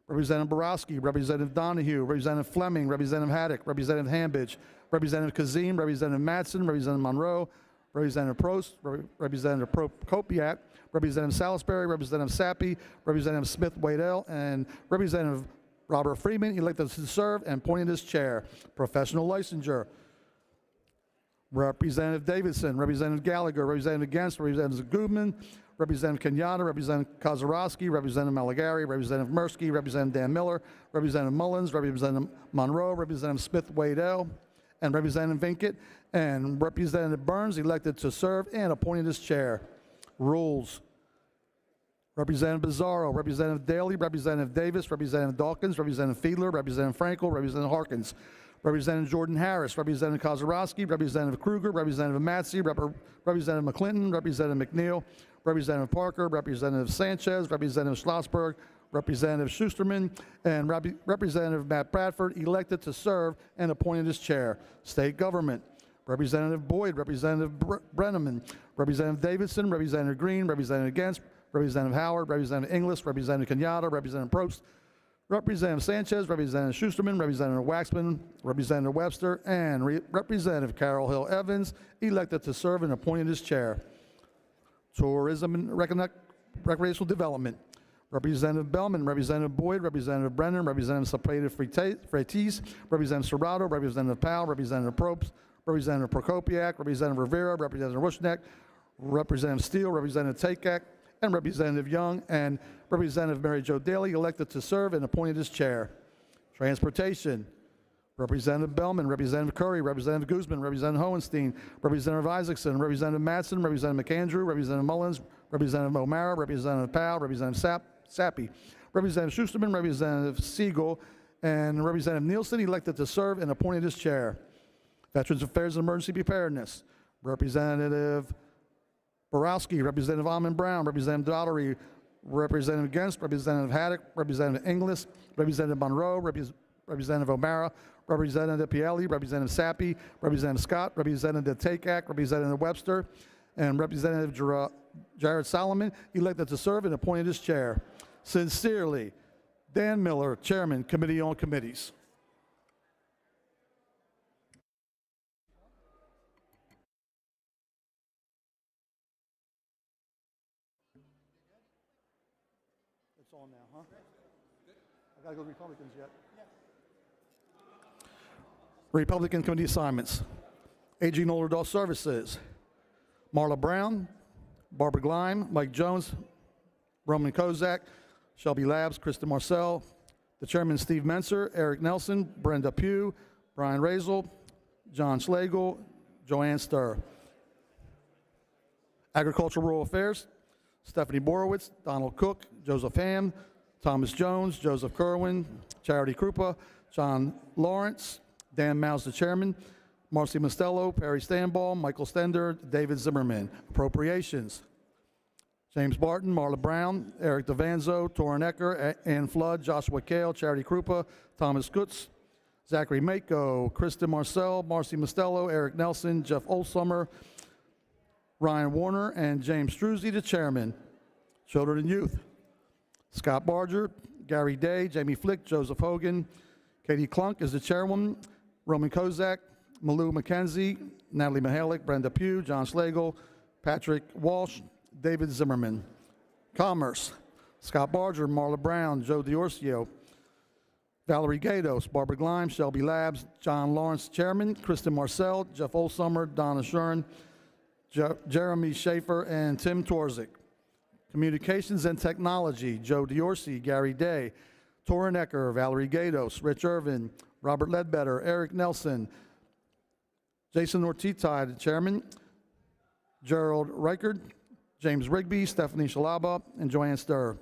Representative Borowski, Representative Donahue, Representative Fleming, Representative Haddock, Representative Hanbidge, Representative Kazim, Representative Mattson, Representative Monroe, Representative Prost, Representative Prokopiak, Representative Salisbury, Representative Sappi, Representative Smith Wade-El, and Representative Robert Freeman elected to serve and appointed as chair. Professional licensure. Representative Davidson, Representative Gallagher, Representative Gens, Representative Guzman, Representative Kenyatta, Representative Kozarowski, Representative Malagari, Representative Mursky, Representative Dan Miller, Representative Mullins, Representative Monroe, Representative Smith Wade-El, and Representative Vinkett, and Representative Burns elected to serve and appointed as chair. Rules. Representative Bizzarro, Representative Daley, Representative Davis, Representative Dawkins, Representative Fiedler, Representative Frankel, Representative Harkins, Representative Jordan Harris, Representative Kozarowski, Representative Kruger, Representative Matzey, Representative McClinton, Representative McNeil, Representative Parker, Representative Sanchez, Representative Schlossberg, Representative Schusterman, and Representative Matt Bradford elected to serve and appointed as chair. State Government. Representative Boyd, Representative Brenneman, Representative Davidson, Representative Green, Representative Gens, Representative Howard, Representative Inglis, Representative Kenyatta, Representative Probst, Representative Sanchez, Representative Schusterman, Representative Waxman, Representative Webster, and Representative Carol Hill Evans elected to serve and appointed as chair. Tourism and Recreational Development, Representative Bellman, Representative Boyd, Representative Brennan, Representative Sepulveda Freites, Representative Serrato, Representative Powell, Representative Probst, Representative Prokopiak, Representative Rivera, Representative Rushneck, Representative Steele, Representative Takak, and Representative Young, and Representative Mary Jo Daley, elected to serve and appointed as chair. Transportation, Representative Bellman, Representative Curry, Representative Guzman, Representative Hohenstein, Representative Isaacson, Representative Madsen, Representative McAndrew, Representative Mullins, Representative O'Mara, Representative Powell, Representative Sappi, Representative Schusterman, Representative Siegel, and Representative Nielsen, elected to serve and appointed as chair. Veterans Affairs and Emergency Preparedness, Representative Borowski, Representative Almond Brown, Representative Daughtery, Representative Genst, Representative Haddock, Representative Inglis, Representative Monroe, Representative O'Mara, Representative Pielli, Representative Sappi, Representative Scott, Representative Takak, Representative Webster, and Representative Jared Solomon, elected to serve and appointed as chair. Sincerely, Dan Miller, Chairman, Committee on Committees. It's on now, huh? I gotta go to Republicans yet. Republican Committee assignments. Aging Older Adult Services. Marla Brown, Barbara Gleim, Mike Jones, Roman Kozak, Shelby Labs, Kristen Marcel, the Chairman Steve Menser, Eric Nelson, Brenda Pugh, Brian Razel, John Schlegel, Joanne Sturr. Agricultural Rural Affairs, Stephanie Borowitz, Donald Cook, Joseph Ham, Thomas Jones, Joseph Kerwin, Charity Krupa, John Lawrence, Dan Mouse, the Chairman, Marcy Mostello, Perry Stanball, Michael Stender, David Zimmerman. Appropriations, James Barton, Marla Brown, Eric DeVanzo, Torrin Ecker, Ann Flood, Joshua Kale, Charity Krupa, Thomas Kutz, Zachary Mako, Kristen Marcel, Marcy Mostello, Eric Nelson, Jeff Olsummer, Ryan Warner, and James Struzzi, the Chairman. Children and Youth, Scott Barger, Gary Day, Jamie Flick, Joseph Hogan, Katie Klunk is the Chairwoman, Roman Kozak, Malou McKenzie, Natalie Mihalik, Brenda Pugh, John Schlegel, Patrick Walsh, David Zimmerman. Commerce, Scott Barger, Marla Brown, Joe Diorcio, Valerie Gatos, Barbara Gleim, Shelby Labs, John Lawrence, Chairman, Kristen Marcel, Jeff Olsummer, Donna Shuren, Jeremy Schaefer, and Tim Torzik. Communications and Technology, Joe Diorci, Gary Day, Torrin Ecker, Valerie Gatos, Rich Irvin, Robert Ledbetter, Eric Nelson, Jason Ortiz, Chairman, Gerald Reichard, James Rigby, Stephanie Shalaba, and Joanne Sturr.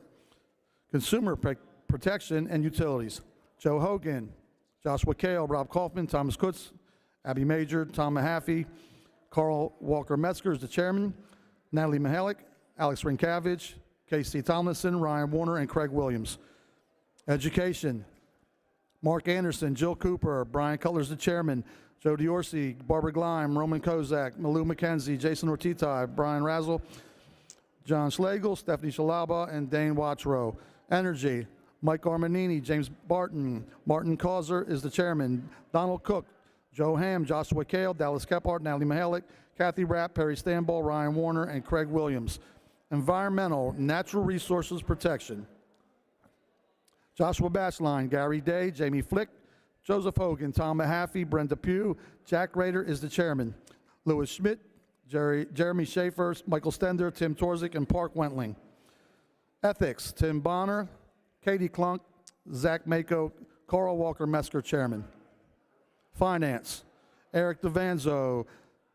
Consumer Protection and Utilities, Joe Hogan, Joshua Kale, Rob Kaufman, Thomas Kutz, Abby Major, Tom Mahaffey, Carl Walker Metzger is the Chairman, Natalie Mihalik, Alex Rinkavich, Casey Tomlinson, Ryan Warner, and Craig Williams. Education, Mark Anderson, Jill Cooper, Brian Cutler's the Chairman, Joe Diorci, Barbara Gleim, Roman Kozak, Malou McKenzie, Jason Ortiz, Brian Razzle, John Schlegel, Stephanie Shalaba, and Dane Watchrow. Energy, Mike Armanini, James Barton, Martin Causer is the Chairman, Donald Cook, Joe Ham, Joshua Kale, Dallas Kephart, Natalie Mihalik, Kathy Rapp, Perry Stanball, Ryan Warner, and Craig Williams. Environmental, Natural Resources Protection, Joshua Batchline, Gary Day, Jamie Flick, Joseph Hogan, Tom Mahaffey, Brenda Pugh, Jack Rader is the Chairman, Louis Schmidt, Jeremy Schaefer, Michael Stender, Tim Torzik, and Park Wentling. Ethics, Tim Bonner, Katie Klunk, Zach Mako, Carl Walker Metzger, Chairman. Finance, Eric DeVanzo,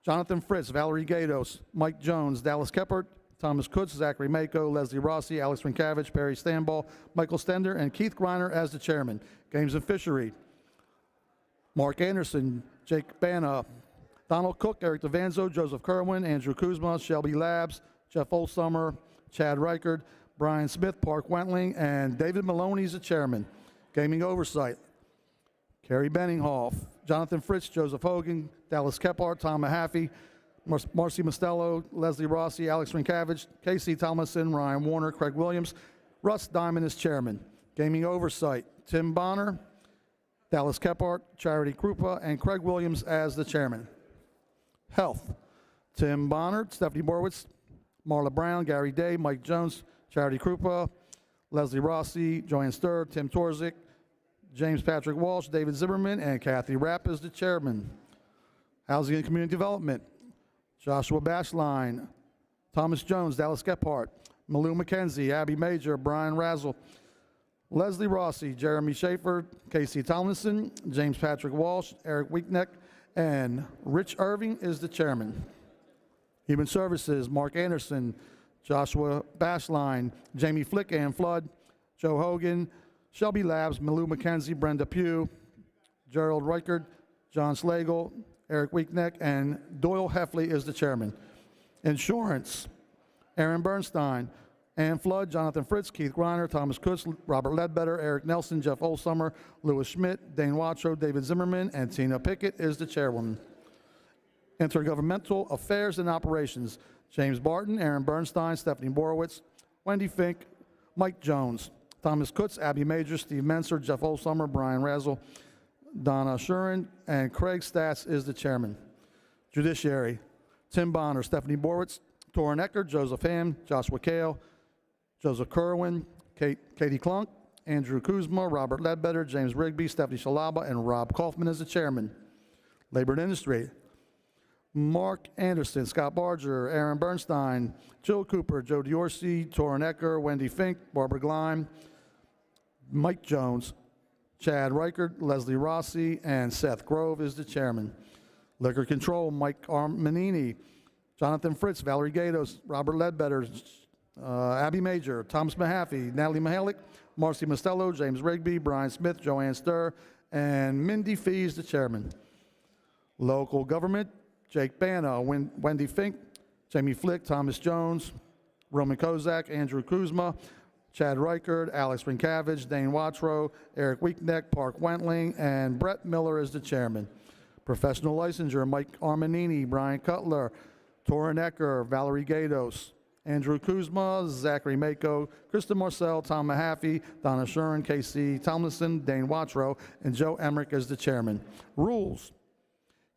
Jonathan Fritz, Valerie Gatos, Mike Jones, Dallas Kephart, Thomas Kutz, Zachary Mako, Leslie Rossi, Alex Rinkavich, Perry Stanball, Michael Stender, and Keith Greiner as the Chairman. Games and Fishery, Mark Anderson, Jake Bana, Donald Cook, Eric DeVanzo, Joseph Kerwin, Andrew Kuzma, Shelby Labs, Jeff Olsummer, Chad Reichard, Brian Smith, Park Wentling, and David Maloney is the Chairman. Gaming Oversight, Kerry Benninghoff, Jonathan Fritz, Joseph Hogan, Dallas Kephart, Tom Mahaffey, Marcy Mostello, Leslie Rossi, Alex Rinkavich, Casey Tomlinson, Ryan Warner, Craig Williams. Russ Diamond is Chairman. Gaming Oversight, Tim Bonner, Dallas Kephart, Charity Krupa, and Craig Williams as the Chairman. Health, Tim Bonner, Stephanie Borowitz, Marla Brown, Gary Day, Mike Jones, Charity Krupa, Leslie Rossi, Joanne Sturr, Tim Torzik, James Patrick Walsh, David Zimmerman, and Kathy Rapp is the chairman. Housing and Community Development, Joshua Bashline, Thomas Jones, Dallas Gephardt, Malou McKenzie, Abby Major, Brian Razzle, Leslie Rossi, Jeremy Schaefer, Casey Tomlinson, James Patrick Walsh, Eric Weekneck, and Rich Irving is the chairman. Human Services, Mark Anderson, Joshua Bashline, Jamie Flick, Ann Flood, Joe Hogan, Shelby Labs, Malou McKenzie, Brenda Pugh, Gerald Reichard, John Slagle, Eric Weekneck, and Doyle Heffley is the chairman. Insurance, Aaron Bernstein, Ann Flood, Jonathan Fritz, Keith Griner, Thomas Kutz, Robert Ledbetter, Eric Nelson, Jeff Olsummer, Louis Schmidt, Dane Watrow, David Zimmerman, and Tina Pickett is the chairwoman. Intergovernmental Affairs and Operations, James Barton, Aaron Bernstein, Stephanie Borowitz, Wendy Fink, Mike Jones, Thomas Kutz, Abby Major, Steve Menser, Jeff Olsummer, Brian Razzle, Donna Shurin, and Craig Stats is the chairman. Judiciary, Tim Bonner, Stephanie Borowitz, Torin Eckert, Joseph Ham, Joshua Kale, Joseph Kerwin, Katie Klunk, Andrew Kuzma, Robert Ledbetter, James Rigby, Stephanie Shalaba, and Rob Kaufman is the chairman. Labor and Industry, Mark Anderson, Scott Barger, Aaron Bernstein, Jill Cooper, Joe Diorsi, Torin Ecker, Wendy Fink, Barbara Gleim, Mike Jones, Chad Reichert, Leslie Rossi, and Seth Grove is the chairman. Liquor Control, Mike Armanini, Jonathan Fritz, Valerie Gatos, Robert Ledbetter, Abby Major, Thomas Mahaffey, Natalie Mahalik, Marcy Mostello, James Rigby, Brian Smith, Joanne Sturr, and Mindy Fee is the chairman. Local Government, Jake Bana, Wendy Fink, Jamie Flick, Thomas Jones, Roman Kozak, Andrew Kuzma, Chad Reichard, Alex Rinkavage, Dane Watrow, Eric Weekneck, Park Wentling, and Brett Miller is the chairman. Professional Licensure, Mike Armanini, Brian Cutler, Torin Ecker, Valerie Gatos, Andrew Kuzma, Zachary Mako, Krista Marcel, Tom Mahaffey, Donna Shurin, Casey Tomlinson, Dane Watrow, and Joe Emmerich is the chairman. Rules,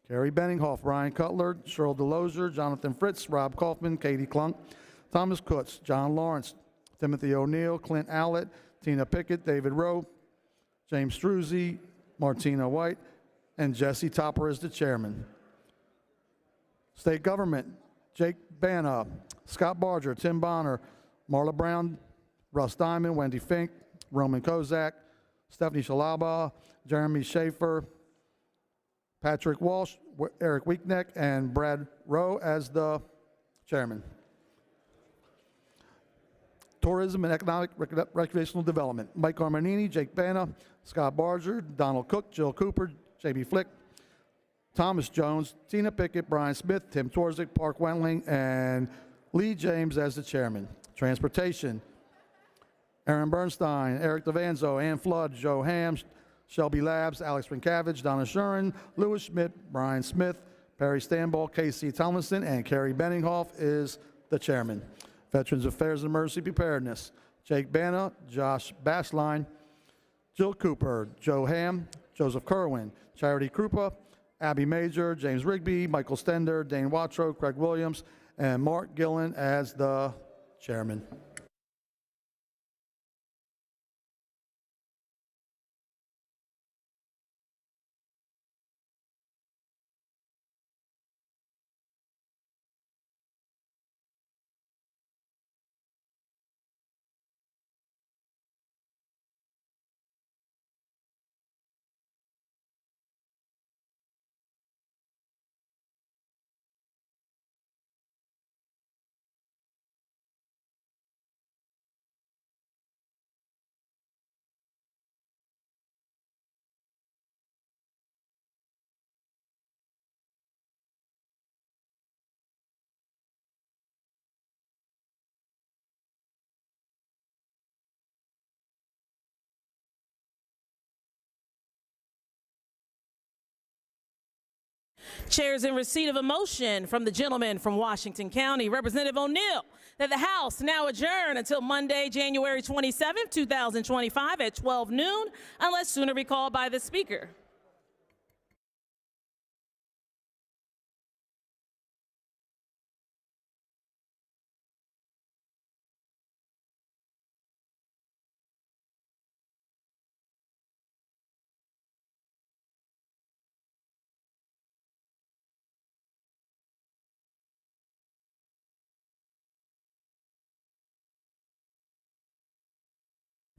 Carrie Benninghoff, Brian Cutler, Cheryl Delosier, Jonathan Fritz, Rob Kaufman, Katie Klunk, Thomas Kutz, John Lawrence, Timothy O'Neill, Clint Owlett, Tina Pickett, David Rowe, James Struzzi, Martina White, and Jesse Topper is the chairman. State Government, Jake Bana, Scott Barger, Tim Bonner, Marla Brown, Russ Diamond, Wendy Fink, Roman Kozak, Stephanie Shalaba, Jeremy Schaefer, Patrick Walsh, Eric Weekneck, and Brad Rowe as the chairman. Tourism and Economic Recreational Development, Mike Armanini, Jake Bana, Scott Barger, Donald Cook, Jill Cooper, J.B. Flick, Thomas Jones, Tina Pickett, Brian Smith, Tim Torzik, Park Wentling, and Lee James as the chairman. Transportation, Aaron Bernstein, Eric DeVanzo, Ann Flood, Joe Ham, Shelby Labs, Alex Rinkavage, Donna Shurin, Louis Schmidt, Brian Smith, Perry Stanball, Casey Tomlinson, and Carrie Benninghoff is the chairman. Veterans Affairs and Emergency Preparedness, Jake Bana, Josh Bashline, Jill Cooper, Joe Ham, Joseph Kerwin, Charity Krupa, Abby Major, James Rigby, Michael Stender, Dane Watrow, Craig Williams, and Mark Gillen as the chairman. Chair is in receipt of a motion from the gentleman from Washington County, Representative O'Neill, that the House now adjourn until Monday, January 27, 2025 at 12 noon, unless sooner recalled by the Speaker.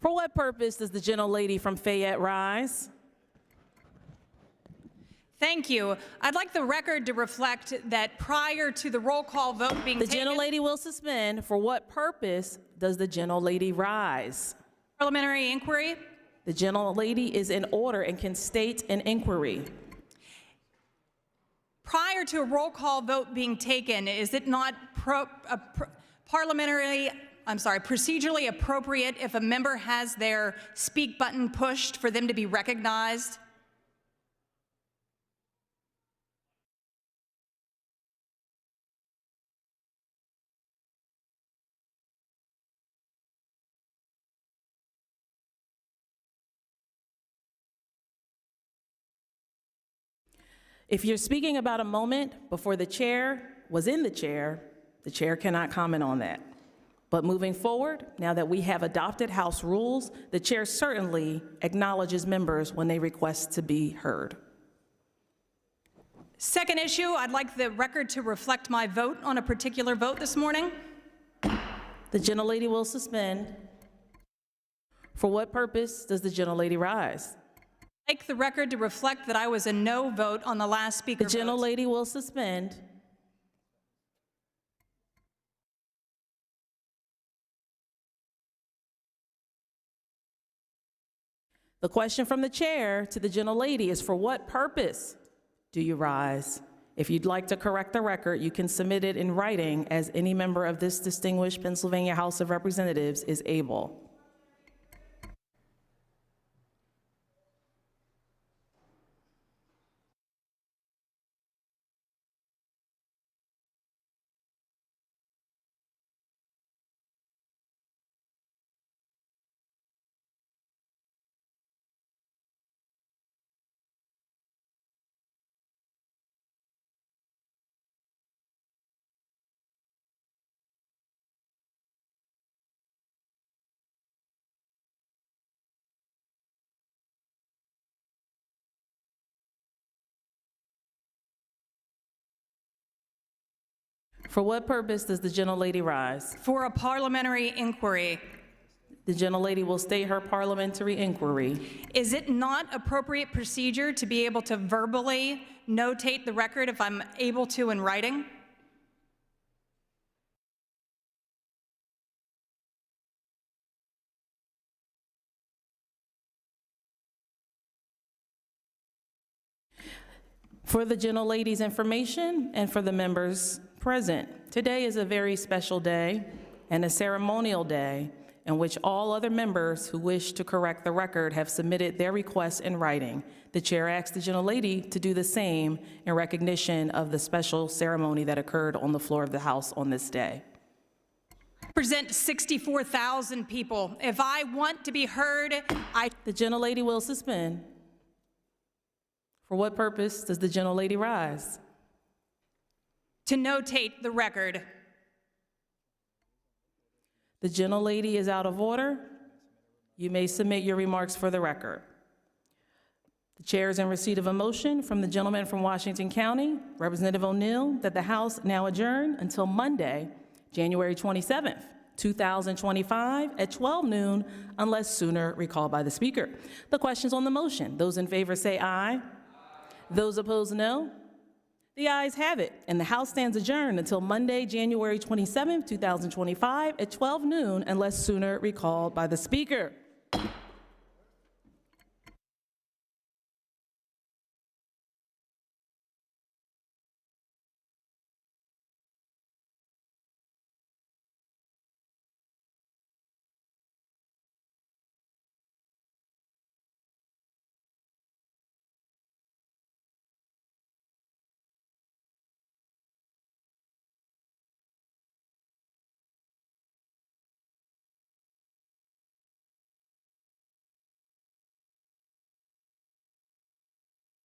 For what purpose does the gentlelady from Fayette rise? Thank you. I'd like the record to reflect that prior to the roll call vote being The taken, gentlelady will suspend. For what purpose does the gentlelady rise? parliamentary inquiry. The gentlelady is in order and can state an inquiry. Prior to a roll call vote being taken, is it not procedurally appropriate if a member has their speak button pushed for them to be recognized? If you're speaking about a moment before the chair was in the chair cannot comment on that. But moving forward, now that we have adopted House rules, the chair certainly acknowledges members when they request to be heard. Second issue, I'd like the record to reflect my vote on a particular vote this morning. The gentlelady will suspend. For what purpose does the gentlelady rise? I'd like the record to reflect that I was a no vote on the last speaker The gentlelady will suspend. The question from the chair to the gentlelady is, for what purpose do you rise? If you'd like to correct the record, you can submit it in writing as any member of this distinguished Pennsylvania House of Representatives is able. For what purpose does the gentlelady rise? For a parliamentary inquiry. The gentlelady will state her parliamentary inquiry. Is it not appropriate procedure to be able to verbally notate the record if I'm able to in writing? For the gentlelady's information and for the members present, today is a very special day and a ceremonial day in which all other members who wish to correct the record have submitted their requests in writing. The chair asks the gentlelady to do the same in recognition of the special ceremony that occurred on the floor of the House on this day. I represent 64,000 people. If I want to be heard, The gentlelady will suspend. For what purpose does the gentlelady rise? To notate the record. The gentlelady is out of order. You may submit your remarks for the record. The chair is in receipt of a motion from the gentleman from Washington County, Representative O'Neill, that the House now adjourn until Monday, January 27th, 2025 at 12 noon, unless sooner recalled by the Speaker. The questions on the motion. Those in favor say aye. Those opposed, no. The ayes have it, and the House stands adjourned until Monday, January 27, 2025 at 12 noon, unless sooner recalled by the Speaker.